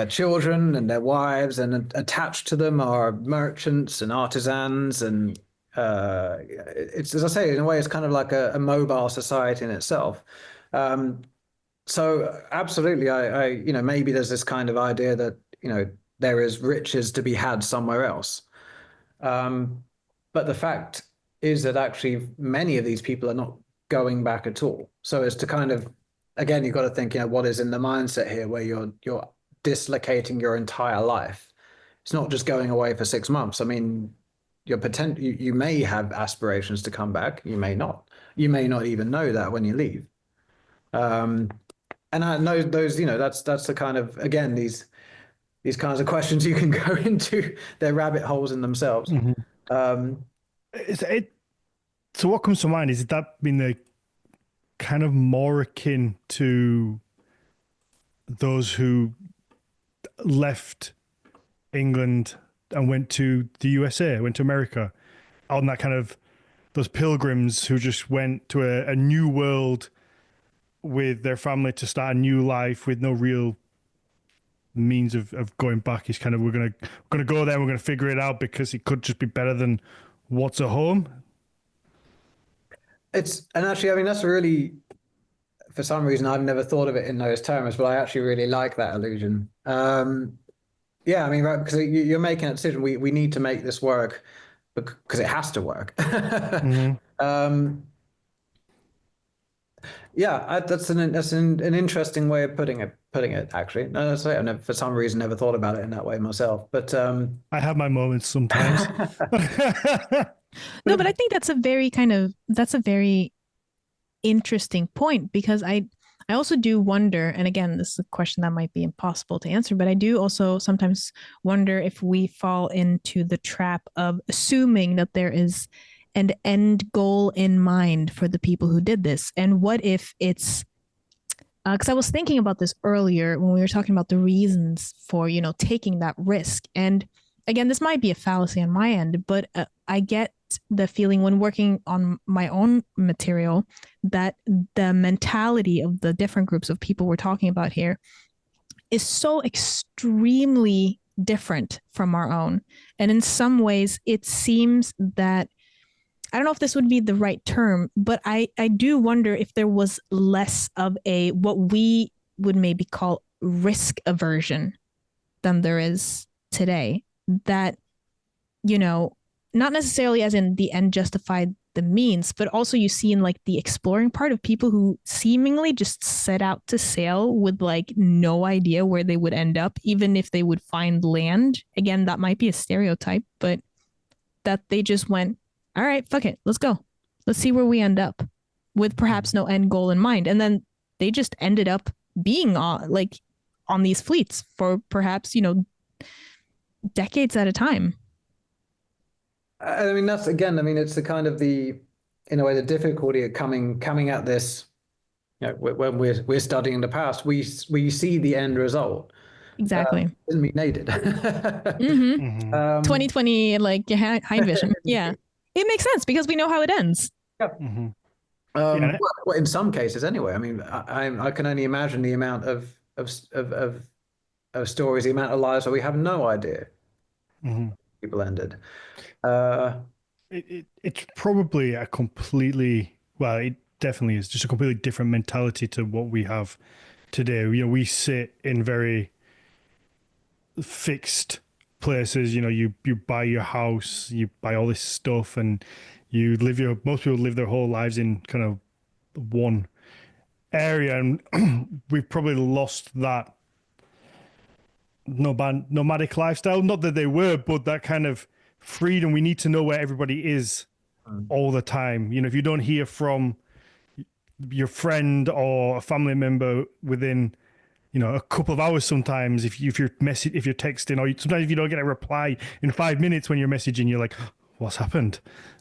children and their wives, and attached to them are merchants and artisans, and it's, as I say, in a way, it's kind of like a mobile society in itself. Um, so absolutely, maybe there's this kind of idea that there is riches to be had somewhere else. Um, but the fact is that actually many of these people are not going back at all. So it's to kind of, again, you've got to think, what is in the mindset here where you're dislocating your entire life. It's not just going away for 6 months. I mean, you may have aspirations to come back. You may not. You may not even know that when you leave. And I know those, that's the kind of, again, these kinds of questions you can go into. They're rabbit holes in themselves. So what comes to mind is that being the kind of more akin to those who left England and went to the USA, went to America, on that kind of those pilgrims who just went to a new world with their family to start a new life with no real means of going back. Is kind of we're gonna go there, we're gonna figure it out because it could just be better than what's at home. And actually, I mean, that's really, for some reason, I've never thought of it in those terms, but I actually really like that illusion. Yeah, I mean, right, because you're making a decision. We need to make this work because it has to work. Yeah, that's an interesting way of putting it. Actually, no, that's right. I never, for some reason, never thought about it in that way myself. But I have my moments sometimes. No, but I think that's a very interesting point, because I also do wonder, and again, this is a question that might be impossible to answer, but I do also sometimes wonder if we fall into the trap of assuming that there is an end goal in mind for the people who did this. And what if it's, because I was thinking about this earlier when we were talking about the reasons for, taking that risk. And again, this might be a fallacy on my end, but I get the feeling when working on my own material that the mentality of the different groups of people we're talking about here is so extremely different from our own. And in some ways, it seems that, I don't know if this would be the right term, but I do wonder if there was less of a, what we would maybe call risk aversion than there is today. That, not necessarily as in the end justified the means, but also you see in like the exploring part of people who seemingly just set out to sail with like no idea where they would end up, even if they would find land. Again, that might be a stereotype, but that they just went, all right, fuck it, let's go. Let's see where we end up, with perhaps no end goal in mind. And then they just ended up being on these fleets for perhaps, decades at a time. I mean, that's, again, I mean, it's the kind of in a way, the difficulty of coming at this, when we're studying the past, we see the end result. Exactly. Doesn't mean they did. 2020, like high vision. Yeah. It makes sense because we know how it ends. Yeah. Well, in some cases anyway. I mean, I can only imagine the amount of stories, the amount of lives where we have no idea people ended. It's probably a completely, well, it definitely is just a completely different mentality to what we have today. We sit in very fixed places. You buy your house, you buy all this stuff, and most people live their whole lives in kind of one area, and we've probably lost that nomadic lifestyle. Not that they were, but that kind of freedom. We need to know where everybody is all the time. If you don't hear from your friend or a family member within a couple of hours, sometimes if you're texting, or sometimes if you don't get a reply in 5 minutes when you're messaging, you're like, what's happened?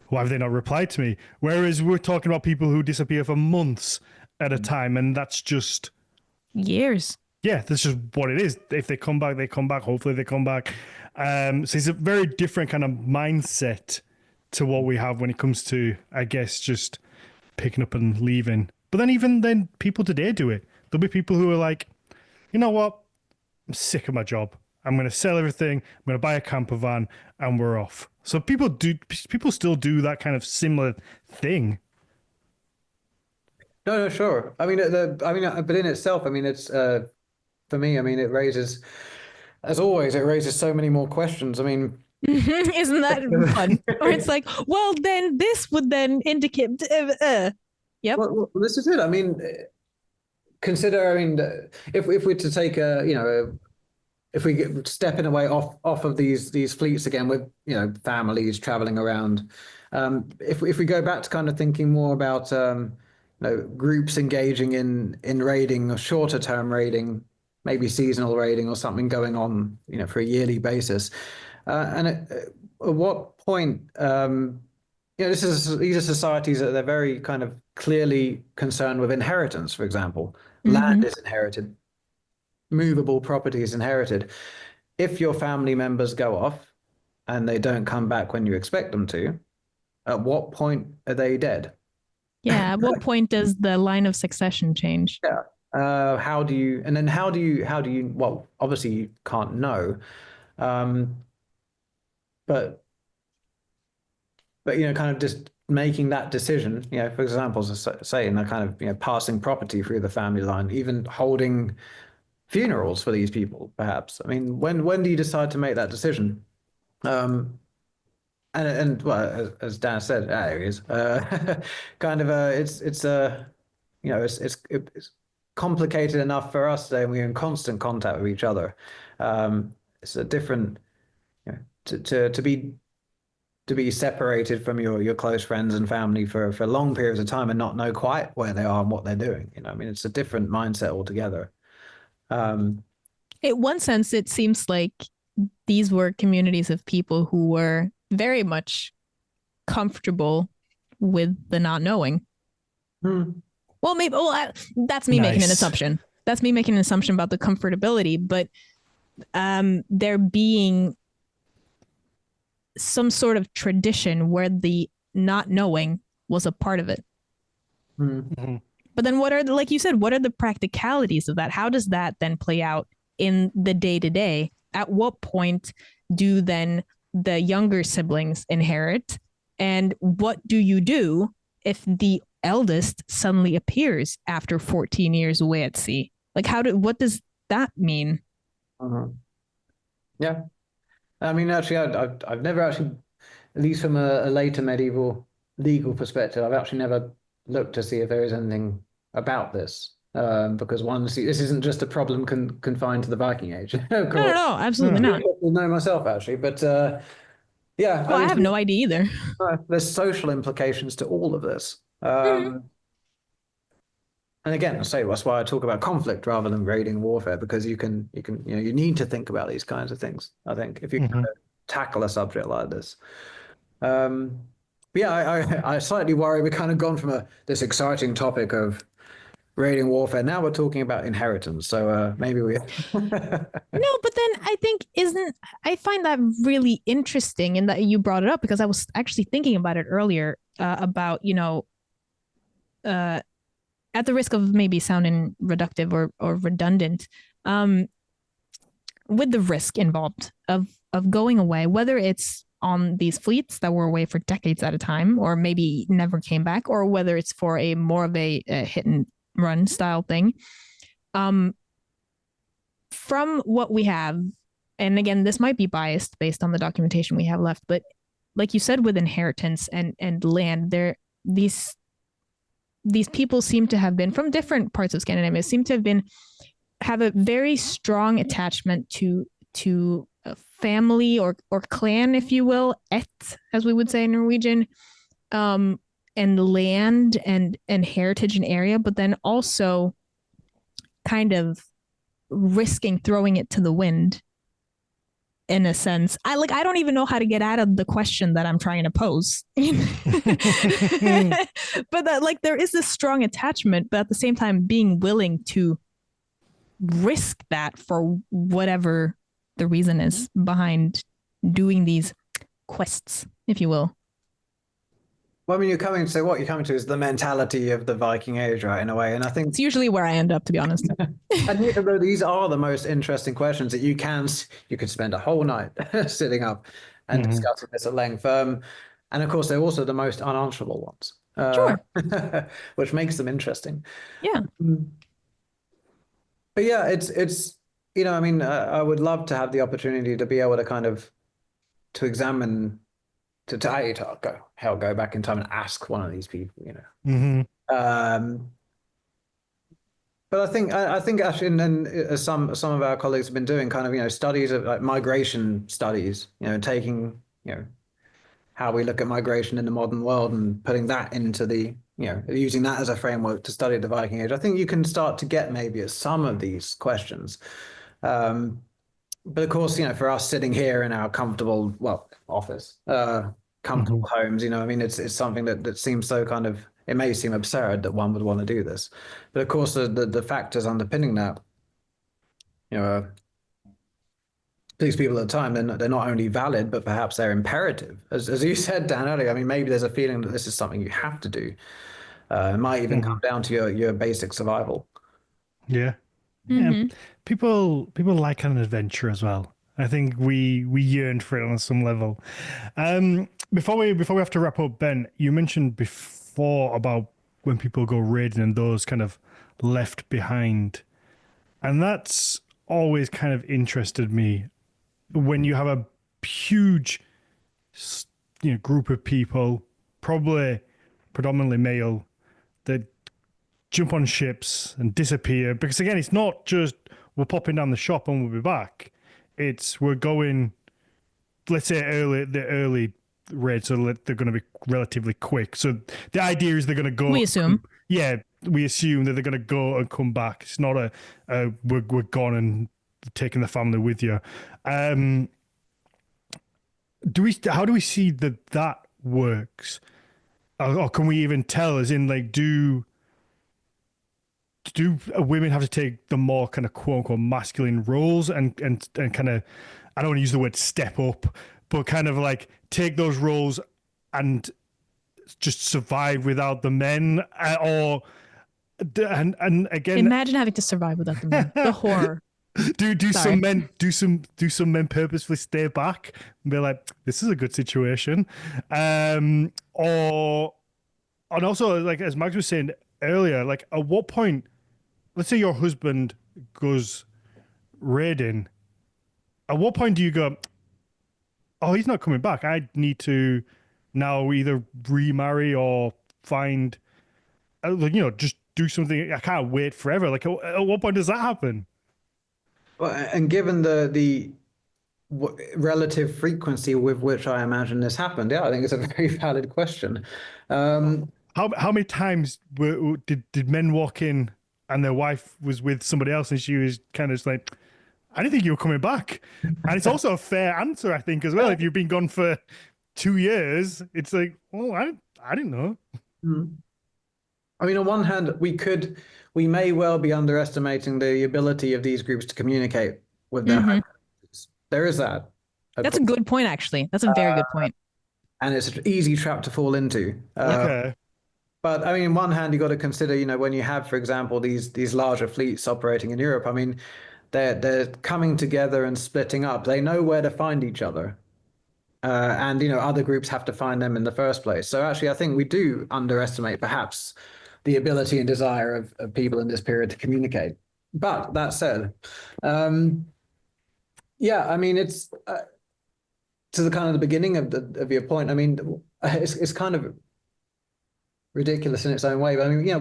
Why have they not replied to me? Whereas we're talking about people who disappear for months at a time, and that's just years. Yeah, that's just what it is. If they come back, they come back. Hopefully they come back. So it's a very different kind of mindset to what we have when it comes to, I guess, just picking up and leaving. But then even then, people today do it. There'll be people who are like, you know what? I'm sick of my job. I'm going to sell everything. I'm going to buy a camper van, and we're off. So people still do that kind of similar thing. No, sure. I mean, but in itself, I mean, it's for me. I mean, it raises, as always, so many more questions. I mean, isn't that fun? Or it's like, well, then this would then indicate, Yep. Well, this is it. I mean, consider, I mean, if we're to take if we get stepping away off of these fleets again with families traveling around, if we go back to kind of thinking more about groups engaging in raiding or shorter term raiding, maybe seasonal raiding or something going on for a yearly basis, and at what point these are societies that they're very kind of clearly concerned with inheritance, for example. Land is inherited, movable property is inherited. If your family members go off and they don't come back when you expect them to, at what point are they dead? Yeah. At what point does the line of succession change? Yeah. How do you, and then how do you, well, obviously you can't know. But kind of just making that decision, for example, say, in the kind of, passing property through the family line, even holding funerals for these people, perhaps. I mean, when do you decide to make that decision? And well, as Dan said, there he is. Kind of it's complicated enough for us today, and we're in constant contact with each other. It's a different, to be separated from your close friends and family for long periods of time and not know quite where they are and what they're doing. I mean, it's a different mindset altogether. In one sense, it seems like these were communities of people who were very much comfortable with the not knowing. Well, maybe. Well, that's me making an assumption. That's me making an assumption about the comfortability, but there being some sort of tradition where the not knowing was a part of it. But then what are like you said, what are the practicalities of that? How does that then play out in the day to day? At what point do then the younger siblings inherit? And what do you do if the eldest suddenly appears after 14 years away at sea? Like what does that mean? Yeah. I mean, actually, I've never actually, at least from a later medieval legal perspective, I've actually never looked to see if there is anything about this. Because this isn't just a problem confined to the Viking Age. Of course. No, absolutely not. I know myself, actually, but yeah. Well, I have no idea either. There's social implications to all of this. And again, that's why I talk about conflict rather than raiding warfare, because you need to think about these kinds of things, I think, if you tackle a subject like this. But yeah, I slightly worry we've kind of gone from this exciting topic of raiding warfare. Now we're talking about inheritance. So maybe we. No, but then I think I find that really interesting in that you brought it up, because I was actually thinking about it earlier about, at the risk of maybe sounding reductive or redundant, with the risk involved of going away, whether it's on these fleets that were away for decades at a time, or maybe never came back, or whether it's for a more of a hit and run style thing. From what we have, and again, this might be biased based on the documentation we have left, but like you said, with inheritance and land, these people seem to have been from different parts of Scandinavia, have a very strong attachment to a family or clan, if you will, et, as we would say in Norwegian, and land and heritage and area, but then also kind of risking throwing it to the wind in a sense. I don't even know how to get out of the question that I'm trying to pose. But that there is this strong attachment, but at the same time being willing to risk that for whatever the reason is behind doing these quests, if you will. Well, I mean, what you're coming to is the mentality of the Viking Age, right, in a way. And I think it's usually where I end up, to be honest. And these are the most interesting questions that you could spend a whole night sitting up and discussing this at length. And of course, they're also the most unanswerable ones. Sure. Which makes them interesting. Yeah. But yeah, it's I mean, I would love to have the opportunity to be able to kind of examine. To go back in time and ask one of these people, Um, but I think actually, and as some of our colleagues have been doing, kind of studies of like migration studies, taking how we look at migration in the modern world and putting that into the using that as a framework to study the Viking Age. I think you can start to get maybe at some of these questions. But of course, for us sitting here in our comfortable, well, office, comfortable homes, I mean, it's something that seems so kind of, it may seem absurd that one would want to do this. But of course, the factors underpinning that, these people at the time, they're not only valid, but perhaps they're imperative. As you said, Dan, earlier, I mean, maybe there's a feeling that this is something you have to do. It might even come down to your basic survival. Yeah. Yeah. People like an adventure as well. I think we yearn for it on some level. Before we have to wrap up, Ben, you mentioned before about when people go raiding and those kind of left behind. And that's always kind of interested me when you have a huge group of people, probably predominantly male, that jump on ships and disappear. Because again, it's not just we're popping down the shop and we'll be back. It's we're going, let's say the early raid, so they're going to be relatively quick. So the idea is they're going to go. We assume. We assume that they're going to go and come back. It's not we're gone and taking the family with you. How do we see that works? Or can we even tell, as in like, do women have to take the more kind of quote unquote masculine roles and kind of, I don't want to use the word step up, but kind of like take those roles and just survive without the men, and again, imagine having to survive without the men. The horror. Do some men purposefully stay back and be like, this is a good situation, and also, like as Max was saying earlier, like at what point, let's say your husband goes raiding, at what point do you go, oh, he's not coming back, I need to now either remarry or find, just do something, I can't wait forever. Like at what point does that happen? Well, and given the relative frequency with which I imagine this happened, yeah, I think it's a very valid question. How many times did men walk in and their wife was with somebody else and she was kind of just like, I didn't think you were coming back. And it's also a fair answer, I think, as well. If you've been gone for 2 years, it's like, well, I didn't know. I mean, on one hand, we may well be underestimating the ability of these groups to communicate with their home. There is that. That's a good point, actually. That's a very good point. And it's an easy trap to fall into. Okay. But I mean, on one hand, you got to consider, when you have, for example, these larger fleets operating in Europe, I mean, they're coming together and splitting up. They know where to find each other. And other groups have to find them in the first place. So actually, I think we do underestimate perhaps the ability and desire of people in this period to communicate. But that said, yeah, I mean, it's to the kind of the beginning of your point. I mean, it's kind of ridiculous in its own way. But I mean, a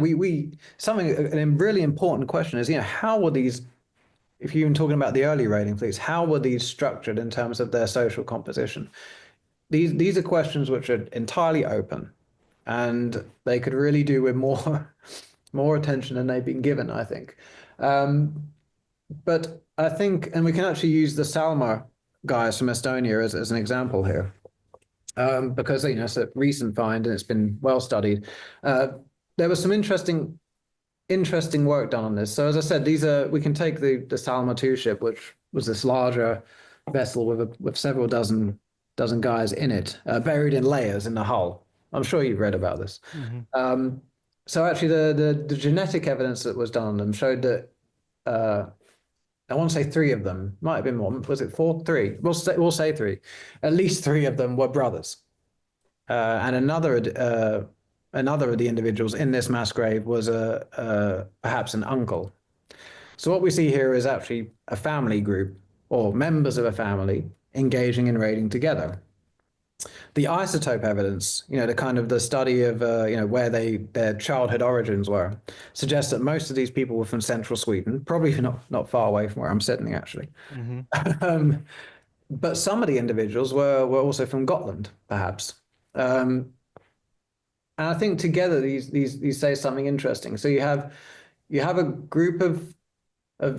really important question is, how were these? If you're even talking about the early raiding fleets, how were these structured in terms of their social composition? These are questions which are entirely open, and they could really do with more attention than they've been given, I think. But I think, and we can actually use the Salma guys from Estonia as an example here, because it's a recent find and it's been well studied. There was some interesting work done on this. So as I said, we can take the Salma II ship, which was this larger vessel with several dozen guys in it, buried in layers in the hull. I'm sure you've read about this. So actually, the genetic evidence that was done on them showed that I want to say 3 of them, might have been more. Was it 4? 3. We'll say 3. At least 3 of them were brothers, and another of the individuals in this mass grave was perhaps an uncle. So what we see here is actually a family group or members of a family engaging in raiding together. the isotope evidence, the kind of the study of where their childhood origins were, suggests that most of these people were from central Sweden, probably not far away from where I'm sitting actually. Mm-hmm. But some of the individuals were also from Gotland, perhaps. And I think together these say something interesting. So you have a group of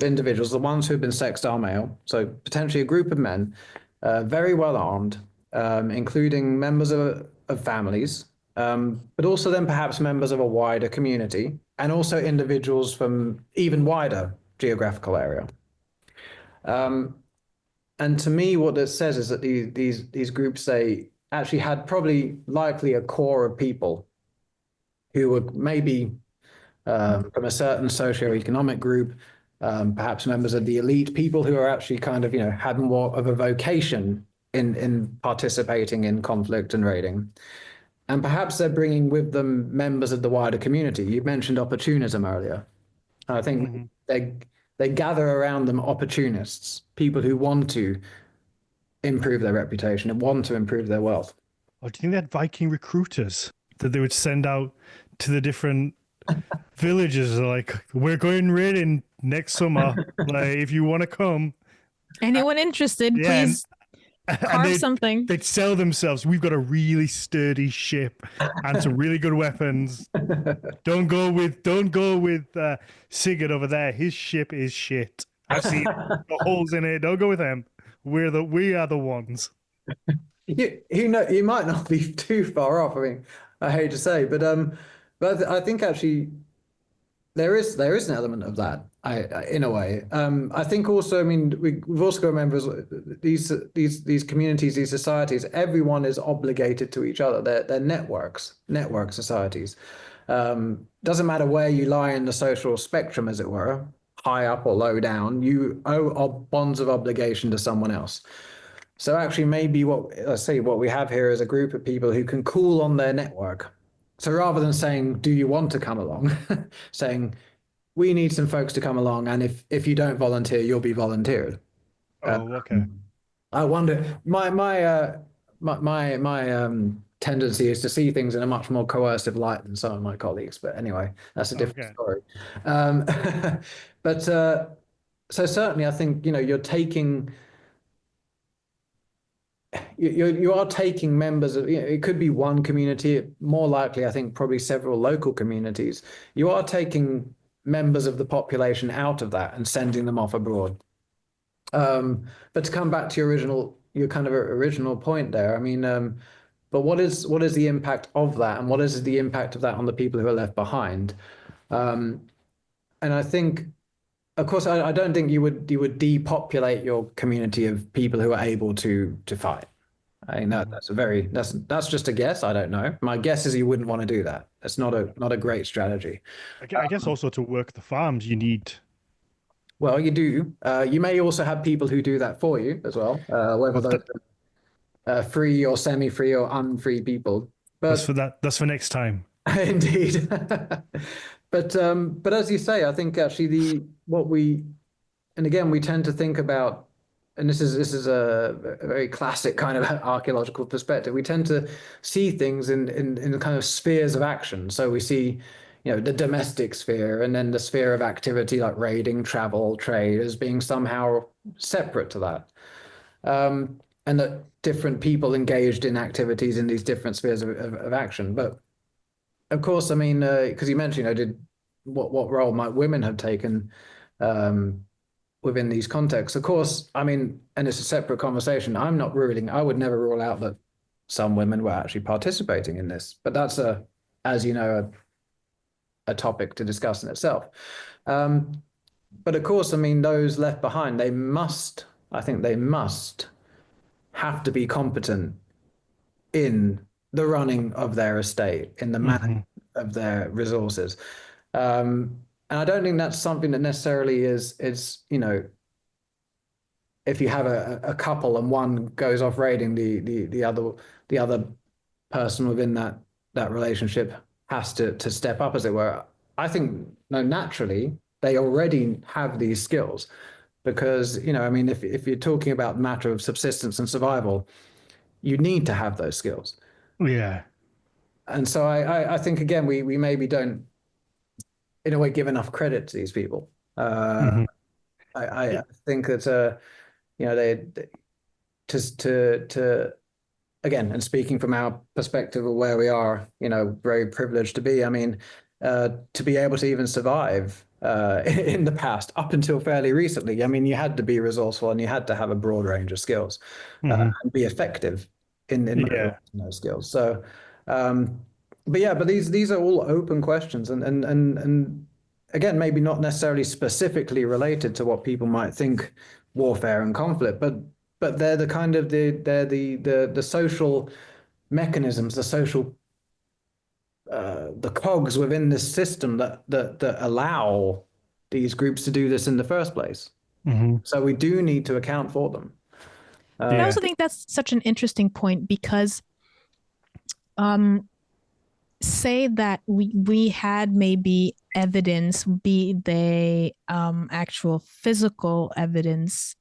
individuals, the ones who've been sextile male, so potentially a group of men, very well armed, including members of families, but also then perhaps members of a wider community, and also individuals from even wider geographical area. And to me, what this says is that these groups, they actually had probably likely a core of people who were maybe from a certain socioeconomic group, perhaps members of the elite, people who are actually kind of, had more of a vocation in participating in conflict and raiding. And perhaps they're bringing with them members of the wider community. You mentioned opportunism earlier. I think Mm-hmm. they gather around them opportunists, people who want to improve their reputation and want to improve their wealth. Oh, do you think they had Viking recruiters that they would send out to the different villages? Like, we're going raiding next summer. Like, if you want to come, Anyone interested, yeah, please and carve something. they'd sell themselves. We've got a really sturdy ship and some really good weapons. Don't go with Sigurd over there. His ship is shit. I've seen the holes in it. Don't go with him. We are the ones. You might not be too far off. I mean, I hate to say, but I think actually there is an element of that. In a way. I think also. I mean, we've also got to remember these communities, these societies. Everyone is obligated to each other. They're network societies. Doesn't matter where you lie in the social spectrum, as it were, high up or low down. You owe bonds of obligation to someone else. So actually, maybe what we have here is a group of people who can call on their network. So rather than saying, "Do you want to come along?" saying, "We need some folks to come along, and if you don't volunteer, you'll be volunteered." Oh, okay. I wonder. My tendency is to see things in a much more coercive light than some of my colleagues. But anyway, that's a different story. But so certainly, I think you're taking. You are taking members of, it could be one community, more likely, I think, probably several local communities. You are taking members of the population out of that and sending them off abroad. But to come back to your kind of original point there, I mean, but what is the impact of that, and what is the impact of that on the people who are left behind? And I think, of course, I don't think you would depopulate your community of people who are able to fight. I think that's just a guess. I don't know. My guess is you wouldn't want to do that. That's not a great strategy. I guess also to work the farms, you need. Well, you do. You may also have people who do that for you as well, whether those are free or semi-free or unfree people. But That's for next time. Indeed. But as you say, I think actually and again, we tend to think about, and this is a very classic kind of archaeological perspective. We tend to see things in kind of spheres of action. So we see, the domestic sphere, and then the sphere of activity like raiding, travel, trade, as being somehow separate to that. And that different people engaged in activities in these different spheres of action. But of course, I mean, because you mentioned, what role might women have taken within these contexts? Of course, I mean, and it's a separate conversation. I would never rule out that some women were actually participating in this, but that's as you know, a topic to discuss in itself. But of course, I mean, those left behind, I think they must have to be competent in the running of their estate, in the management of their resources. And I don't think that's something that necessarily is if you have a couple and one goes off raiding, the other person within that relationship has to step up, as it were. I think naturally they already have these skills, because I mean, if you're talking about the matter of subsistence and survival, you need to have those skills. Yeah. And so I think again we maybe don't in a way give enough credit to these people. Hmm. I think that you know they to again, and speaking from our perspective of where we are, you know, very privileged to be. I mean, to be able to even survive in the past, up until fairly recently, I mean, you had to be resourceful and you had to have a broad range of skills Hmm. and be effective in Yeah. mobilizing those skills. So, um, but yeah, but these are all open questions, and again, maybe not necessarily specifically related to what people might think warfare and conflict, but they're the kind of the social mechanisms, the social the cogs within this system that allow these groups to do this in the first place. Hmm. So we do need to account for them. But I Yeah. also think that's such an interesting point because um say that we had maybe evidence, be they actual physical evidence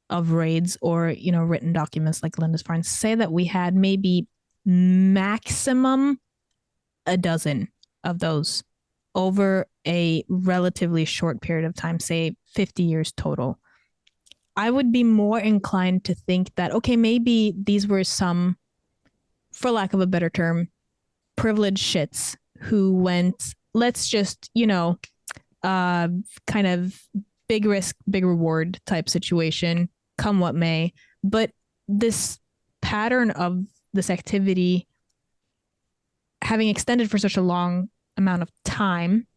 of raids or written documents like Linda's Farms, say that we had maybe maximum a dozen of those over a relatively short period of time, say 50 years total. I would be more inclined to think that, okay, maybe these were some, for lack of a better term, privileged shits who went, let's just, kind of big risk, big reward type situation, come what may. But this pattern of this activity having extended for such a long amount of time,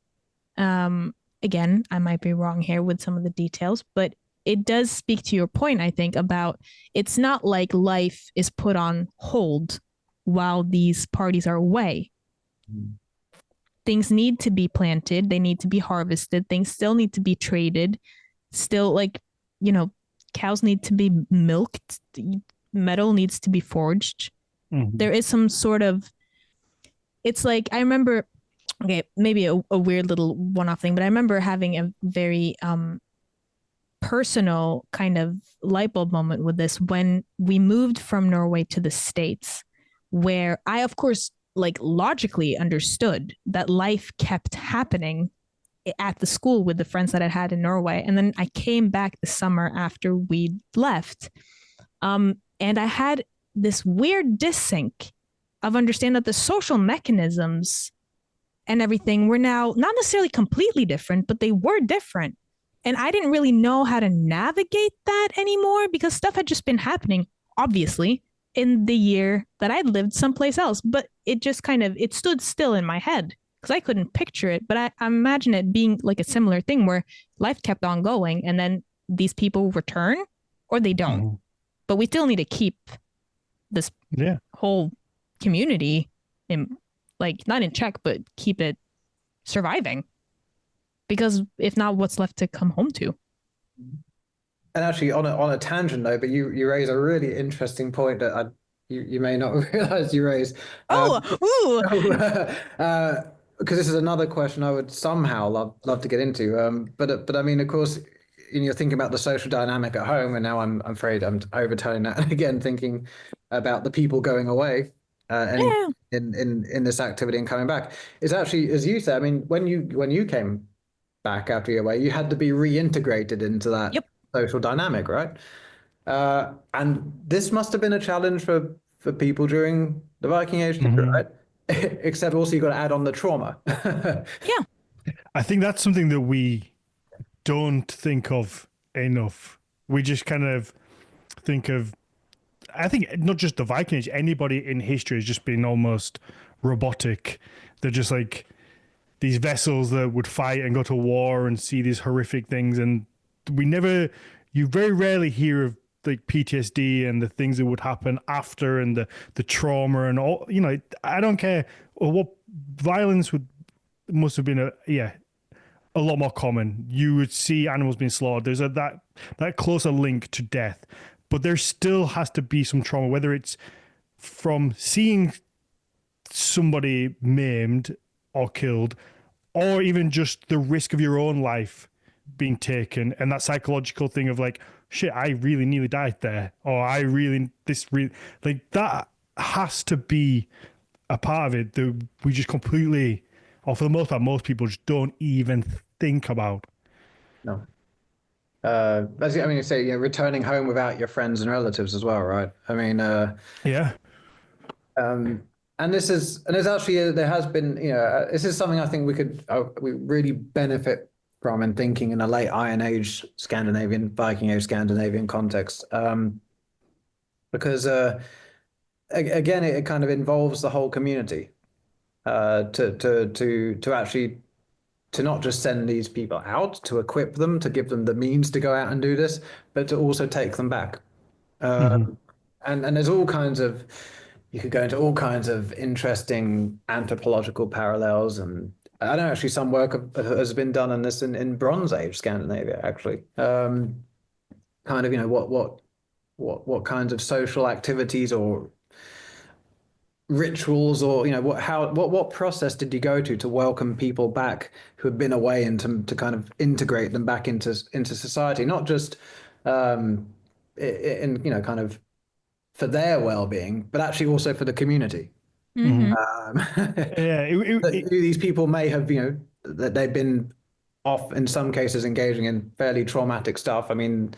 again, I might be wrong here with some of the details, but it does speak to your point, I think, about it's not like life is put on hold while these parties are away. Things need to be planted, they need to be harvested, things still need to be traded, still, like, cows need to be milked, metal needs to be forged. Hmm. There is some sort of, it's like, I remember, okay, maybe a weird little one-off thing, but I remember having a very personal kind of light bulb moment with this when we moved from Norway to the States, where I, of course, like logically understood that life kept happening at the school with the friends that I had in Norway. And then I came back the summer after we left. And I had this weird dissync of understanding that the social mechanisms and everything were now not necessarily completely different, but they were different. And I didn't really know how to navigate that anymore because stuff had just been happening, obviously, in the year that I'd lived someplace else. But it just kind of, it stood still in my head because I couldn't picture it. But I imagine it being like a similar thing where life kept on going and then these people return or they don't. Hmm. But we still need to keep this whole community in, like, not in check, but keep it surviving. Because if not, what's left to come home to? And actually, on a tangent though, but you raise a really interesting point that you may not realize you raised. Because this is another question I would somehow love to get into. But I mean, of course, you're thinking about the social dynamic at home, and now I'm afraid I'm overturning that. And again, thinking about the people going away, Yeah. in this activity and coming back. Is actually, as you said, I mean, when you came back after your away, you had to be reintegrated into that Yep. social dynamic, right? And this must have been a challenge for people during the Viking Age too, Hmm. right? Except also you got to add on the trauma. Yeah. I think that's something that we don't think of enough. We just kind of think of, I think not just the Viking Age, anybody in history has just been almost robotic. They're just like these vessels that would fight and go to war and see these horrific things. And you very rarely hear of like PTSD and the things that would happen after and the trauma and all, I don't care what violence must have been a lot more common. You would see animals being slaughtered. There's that closer link to death, but there still has to be some trauma, whether it's from seeing somebody maimed or killed, or even just the risk of your own life being taken, and that psychological thing of like, shit, I really nearly died there, or like that has to be a part of it that we just completely, or for the most part, most people just don't even think about. No. I mean, you say, returning home without your friends and relatives as well, right? I mean, Yeah. and there's actually there has been, this is something I think we really benefit from in thinking in a late Iron Age Scandinavian, Viking Age Scandinavian context, because again, it kind of involves the whole community, to actually, to not just send these people out, to equip them, to give them the means to go out and do this, but to also take them back. And there's all kinds of, you could go into all kinds of interesting anthropological parallels, and I know actually some work has been done on this in Bronze Age Scandinavia, actually. Kind of, what kinds of social activities or rituals, or what process did you go to welcome people back who had been away, and to kind of integrate them back into society, not just in kind of for their well-being, but actually also for the community. Mm-hmm. These people may have, that they've been off, in some cases engaging in fairly traumatic stuff. I mean,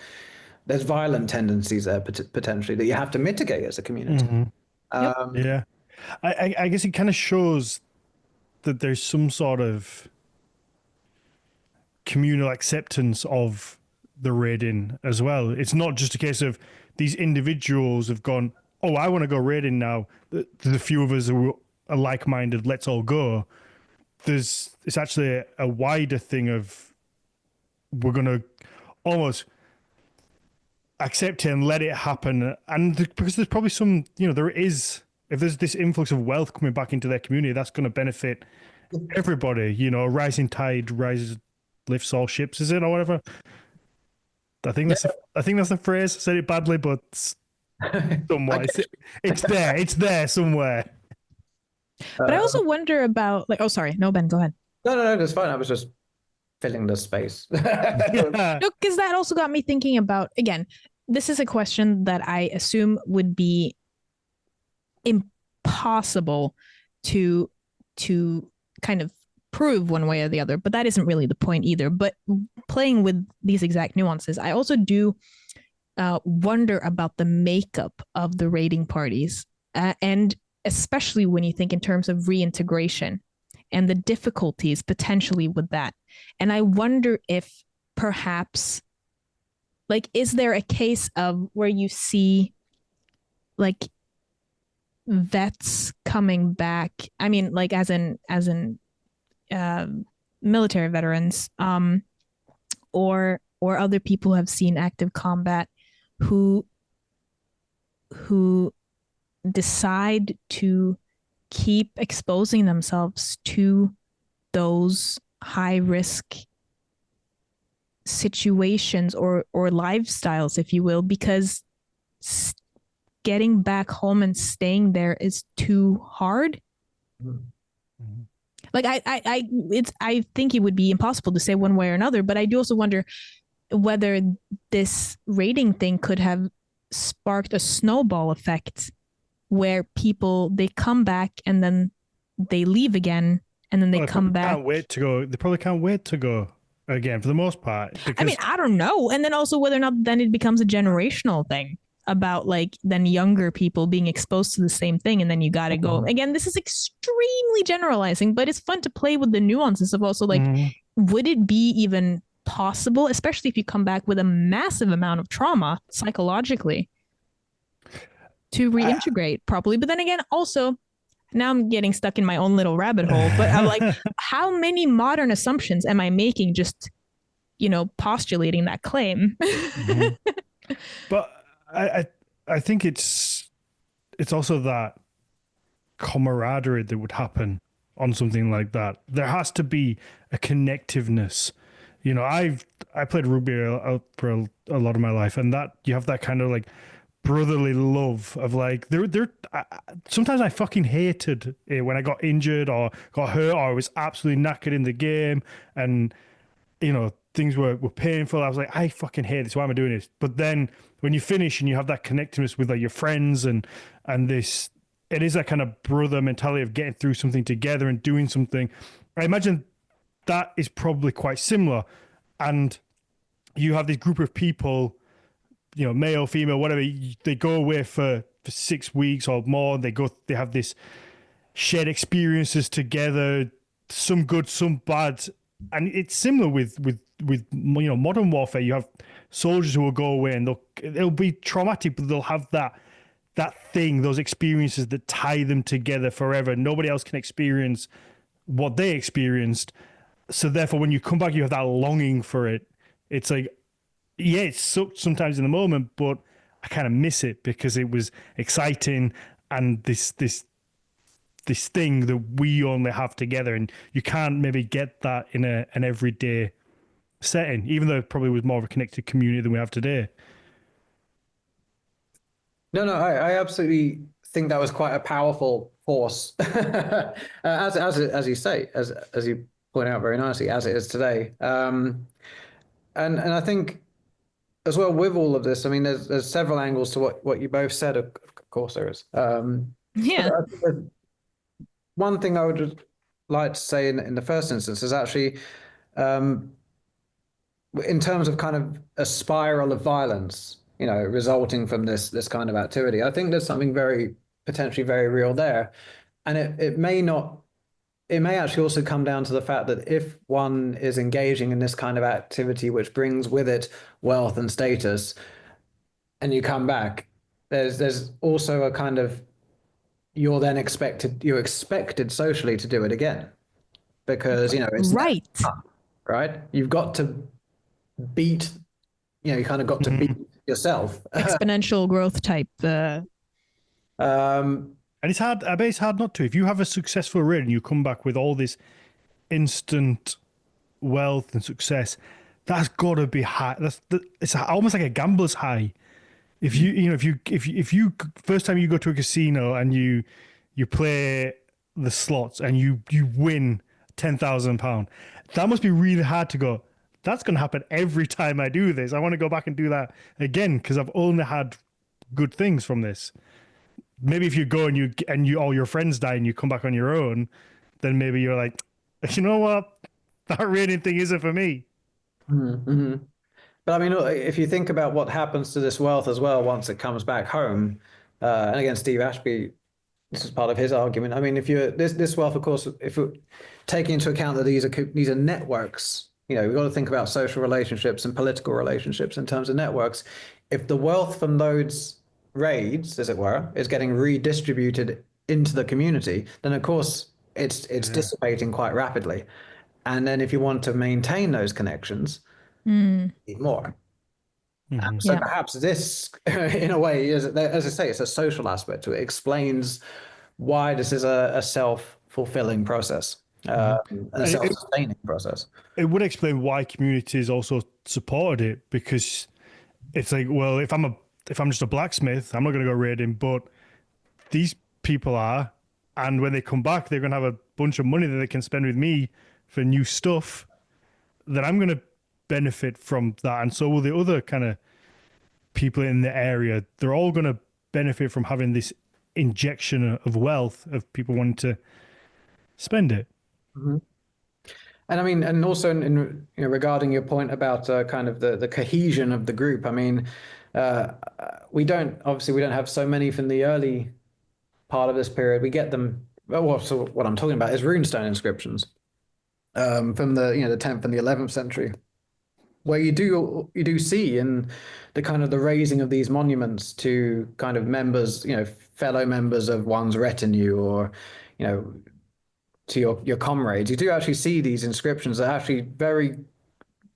there's violent tendencies there potentially that you have to mitigate as a community. Yep. Yeah. I guess it kind of shows that there's some sort of communal acceptance of the raiding as well. It's not just a case of these individuals have gone, oh, I want to go raiding now. There's a few of us who are like-minded, let's all go. It's actually a wider thing of, we're going to almost accept it and let it happen. And because there's probably some, there is, if there's this influx of wealth coming back into their community, that's going to benefit everybody. A rising tide lifts all ships, is it, or whatever? I think that's the phrase. I said it badly, but somewhat. It's there somewhere. But I also wonder about, like, oh, sorry. No, Ben, go ahead. No, that's fine. I was just filling the space. No, because that also got me thinking about, again, this is a question that I assume would be impossible to kind of prove one way or the other, but that isn't really the point either. But playing with these exact nuances, I also do wonder about the makeup of the raiding parties, and especially when you think in terms of reintegration and the difficulties potentially with that. And I wonder if perhaps, like, is there a case of where you see like vets coming back? I mean, like as in military veterans, or other people who have seen active combat who decide to keep exposing themselves to those high risk situations or lifestyles, if you will, because getting back home and staying there is too hard. Mm-hmm. Like I think it would be impossible to say one way or another, but I do also wonder whether this rating thing could have sparked a snowball effect where they come back and then they leave again and then they come back. They probably can't wait to go again for the most part. I mean, I don't know. And then also whether or not then it becomes a generational thing about like then younger people being exposed to the same thing and then you got to go. Again, this is extremely generalizing, but it's fun to play with the nuances of also like, would it be even possible, especially if you come back with a massive amount of trauma psychologically, to reintegrate properly? But then again, also, now I'm getting stuck in my own little rabbit hole, but I'm like, how many modern assumptions am I making just, postulating that claim? But I think it's also that camaraderie that would happen on something like that. There has to be a connectiveness. I played rugby for a lot of my life, and that you have that kind of like brotherly love of like sometimes I fucking hated it when I got injured or got hurt or I was absolutely knackered in the game, and things were painful. I was like, I fucking hate this. Why am I doing this? But then when you finish and you have that connectedness with like your friends and this, it is that kind of brother mentality of getting through something together and doing something. I imagine that is probably quite similar. And you have this group of people, you know, male, female, whatever, they go away for 6 weeks or more. They have this shared experiences together, some good, some bad. And it's similar with you know, modern warfare. You have soldiers who will go away and it'll be traumatic, but they'll have that thing, those experiences that tie them together forever. Nobody else can experience what they experienced. So therefore, when you come back, you have that longing for it. It's like, yeah, it sucked sometimes in the moment, but I kind of miss it because it was exciting and this thing that we only have together, and you can't maybe get that in an everyday setting, even though it probably was more of a connected community than we have today. No, I absolutely think that was quite a powerful force, as you say, as you point out very nicely, as it is today. And I think as well with all of this, I mean, there's several angles to what you both said. Of course, there is. Yeah. One thing I would just like to say in the first instance is actually, in terms of kind of a spiral of violence, you know, resulting from this kind of activity, I think there's something very potentially very real there, and it may not. It may actually also come down to the fact that if one is engaging in this kind of activity, which brings with it wealth and status, and you come back, there's also a kind of you're expected socially to do it again because, you know, it's Right. right. You've got to beat, you know, you kind of got to beat yourself. Exponential growth type. And it's hard. I bet it's hard not to. If you have a successful raid and you come back with all this instant wealth and success, that's got to be high. It's almost like a gambler's high. If you first time you go to a casino and you play the slots and you win £10,000, that must be really hard to go. That's going to happen every time I do this. I want to go back and do that again because I've only had good things from this. Maybe if you go and you all your friends die and you come back on your own, then maybe you're like, you know what, that rating thing isn't for me. Mm-hmm. But I mean, if you think about what happens to this wealth as well once it comes back home, and again, Steve Ashby, this is part of his argument. I mean, if you're this wealth, of course, if we're taking into account that these are networks, you know, we've got to think about social relationships and political relationships in terms of networks. If the wealth from those raids, as it were, is getting redistributed into the community, then of course it's dissipating quite rapidly. And then if you want to maintain those connections, you need more. So perhaps this, in a way, as I say, it's a social aspect to it. It explains why this is a self-fulfilling process, and a self-sustaining process. It would explain why communities also supported it, because it's like, well, if I'm just a blacksmith, I'm not going to go raiding, but these people are, and when they come back, they're going to have a bunch of money that they can spend with me for new stuff. That I'm going to benefit from that, and so will the other kind of people in the area. They're all going to benefit from having this injection of wealth of people wanting to spend it. Mm-hmm. And I mean, and also in you know, regarding your point about kind of the cohesion of the group. I mean, we don't have so many from the early part of this period. We get them. Well, so what I'm talking about is runestone inscriptions from the 10th and the 11th century, where you do see in the kind of the raising of these monuments to kind of members, you know, fellow members of one's retinue, or, you know, to your comrades. You do actually see these inscriptions that are actually very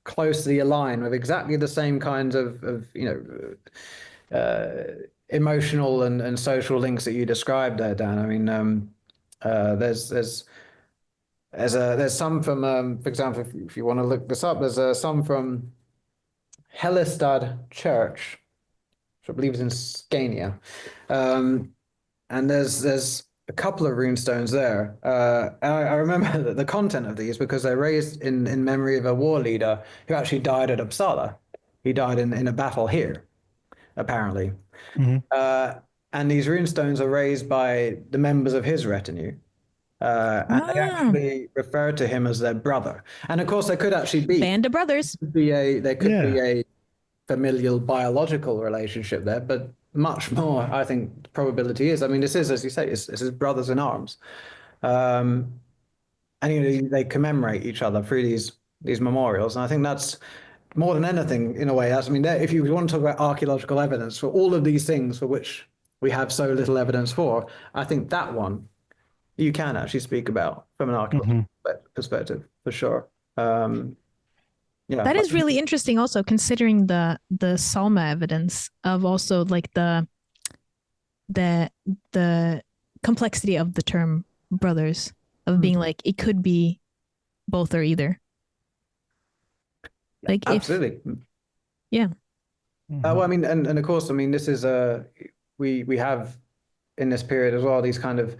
closely aligned with exactly the same kinds of emotional and social links that you described there, Dan. I mean, there's some from, for example, if you want to look this up, there's some from Hellestad Church, which I believe is in Scania, and there's a couple of runestones there. I remember the content of these because they're raised in memory of a war leader who actually died at Uppsala. He died in a battle here, apparently. Mm-hmm. And these runestones are raised by the members of his retinue. And they Ah, actually refer to him as their brother. And of course, there could actually band of brothers. there could be Yeah. a familial biological relationship there, but much more, I think, the probability is. I mean, this is, as you say, this is brothers in arms, um, and they commemorate each other through these memorials, and I think that's more than anything, in a way. That's, I mean, if you want to talk about archaeological evidence for all of these things for which we have so little evidence for, I think that one you can actually speak about from an archaeological Mm-hmm. perspective for sure. Yeah, That is really interesting also considering the Salma evidence of also like the the complexity of the term brothers of being like it could be both or either. Like if absolutely. yeah. Well, I mean, and of course, I mean, this is we have in this period as well these kind of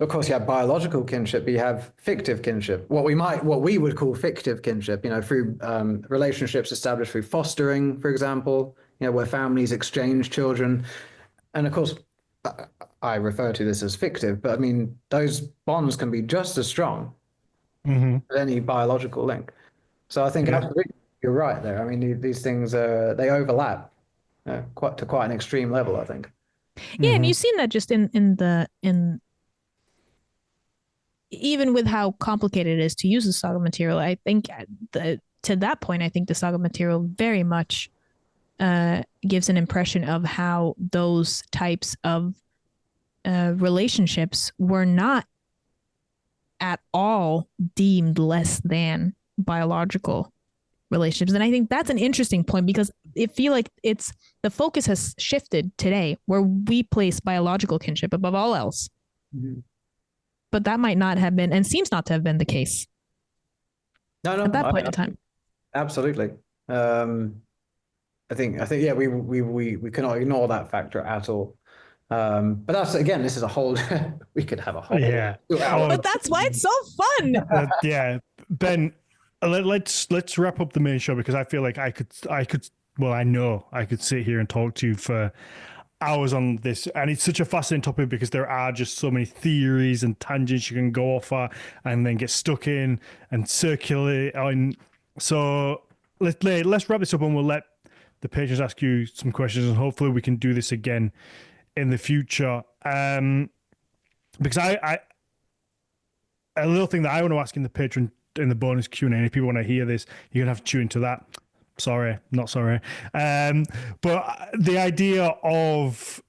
course, you have biological kinship, but you have fictive kinship. What we would call fictive kinship, you know, through relationships established through fostering, for example, you know, where families exchange children, and of course, I refer to this as fictive, but I mean, those bonds can be just as strong Mm-hmm. as any biological link. So I think Yeah. absolutely you're right there. I mean, these things they overlap quite an extreme level, I think. Yeah, and Mm-hmm. you've seen that just in even with how complicated it is to use the saga material. I think to that point, I think the saga material very much gives an impression of how those types of relationships were not at all deemed less than biological relationships. And I think that's an interesting point because I feel like it's the focus has shifted today where we place biological kinship above all else. Mm-hmm. But that might not have been and seems not to have been the case No, at no, that point in time. absolutely. I think, yeah, we cannot ignore that factor at all. But that's again, this is a whole. We could have a whole Yeah. 2 hour. But that's why it's so fun. Yeah, Ben. Let's wrap up the main show because I feel like I could. Well, I know I could sit here and talk to you for hours on this, and it's such a fascinating topic because there are just so many theories and tangents you can go off at, and then get stuck in and circulate on. So let's wrap this up, and we'll let the patrons ask you some questions, and hopefully we can do this again in the future. Because I a little thing that I want to ask in the patron in the bonus Q&A, if people want to hear this, you're gonna have to tune into that. Sorry, not sorry. But the idea of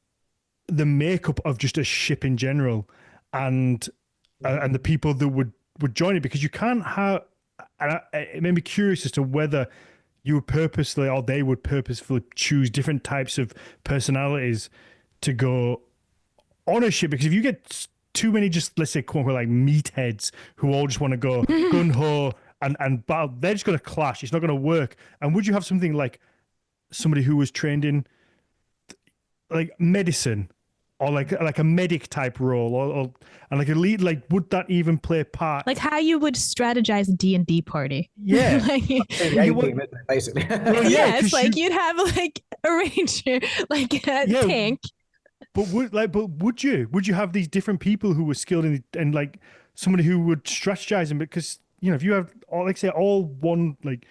the makeup of just a ship in general, and the people that would join it, because you can't have. And it made me curious as to whether you would purposely, or they would purposefully choose different types of personalities to go on a ship. Because if you get too many, just let's say, quote unquote, like meatheads who all just want to go gun ho and battle, they're just going to clash. It's not going to work. And would you have something like somebody who was trained in like medicine, or like a medic type role, or and like a lead, like would that even play a part? Like how you would strategize a D&D party. Yeah. Like, The A team, isn't it, basically. Well, yeah, it's 'cause like you'd have like a ranger, like a Yeah. tank. But would you have these different people who were skilled in, and like somebody who would strategize them? Because you know, if you have all, like say, all one, like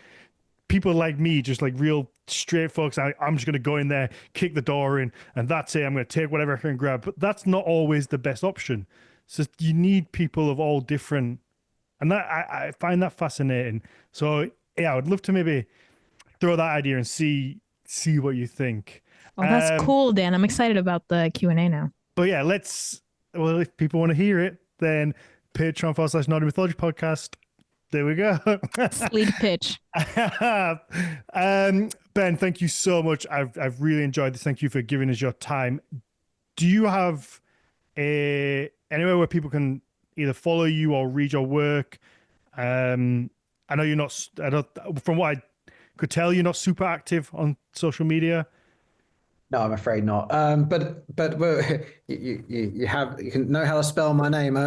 people like me, just like real straight folks, I'm just going to go in there, kick the door in, and that's it. I'm going to take whatever I can grab. But that's not always the best option. So you need people of all different, and that I find that fascinating. So yeah, I would love to maybe throw that idea and see what you think. Oh, that's cool, Dan. I'm excited about the Q&A now. But yeah, well, if people want to hear it, then Patreon.com/Nordic Mythology Podcast. There we go. Sleek pitch. Ben, thank you so much. I've really enjoyed this. Thank you for giving us your time. Do you have anywhere where people can either follow you or read your work? I know you're not. From what I could tell, you're not super active on social media. No, I'm afraid not. But you can know how to spell my name.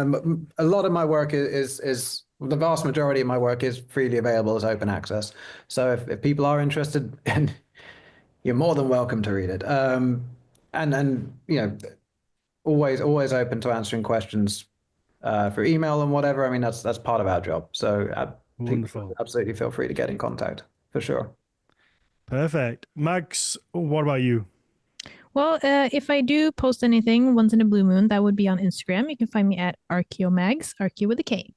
A lot of my work is the vast majority of my work is freely available as open access. So if people are interested, and you're more than welcome to read it. And always open to answering questions through email and whatever. I mean, that's part of our job. So people Wonderful. absolutely feel free to get in contact for sure. Perfect. Max, what about you? Well, if I do post anything once in a blue moon, that would be on Instagram. You can find me at Archeomags, Archeo with a K.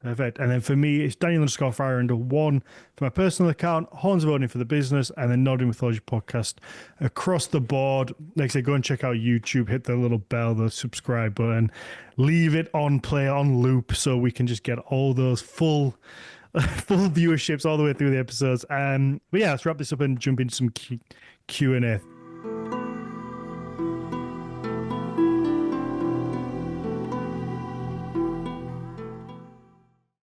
Perfect. And then for me, it's Daniel_Fire_1 for my personal account, Horns of Odin for the business, and then Nordic Mythology podcast across the board. Like I say, go and check out YouTube, hit the little bell, the subscribe button, leave it on play, on loop, so we can just get all those full viewerships all the way through the episodes. But yeah, let's wrap this up and jump into some Q&A.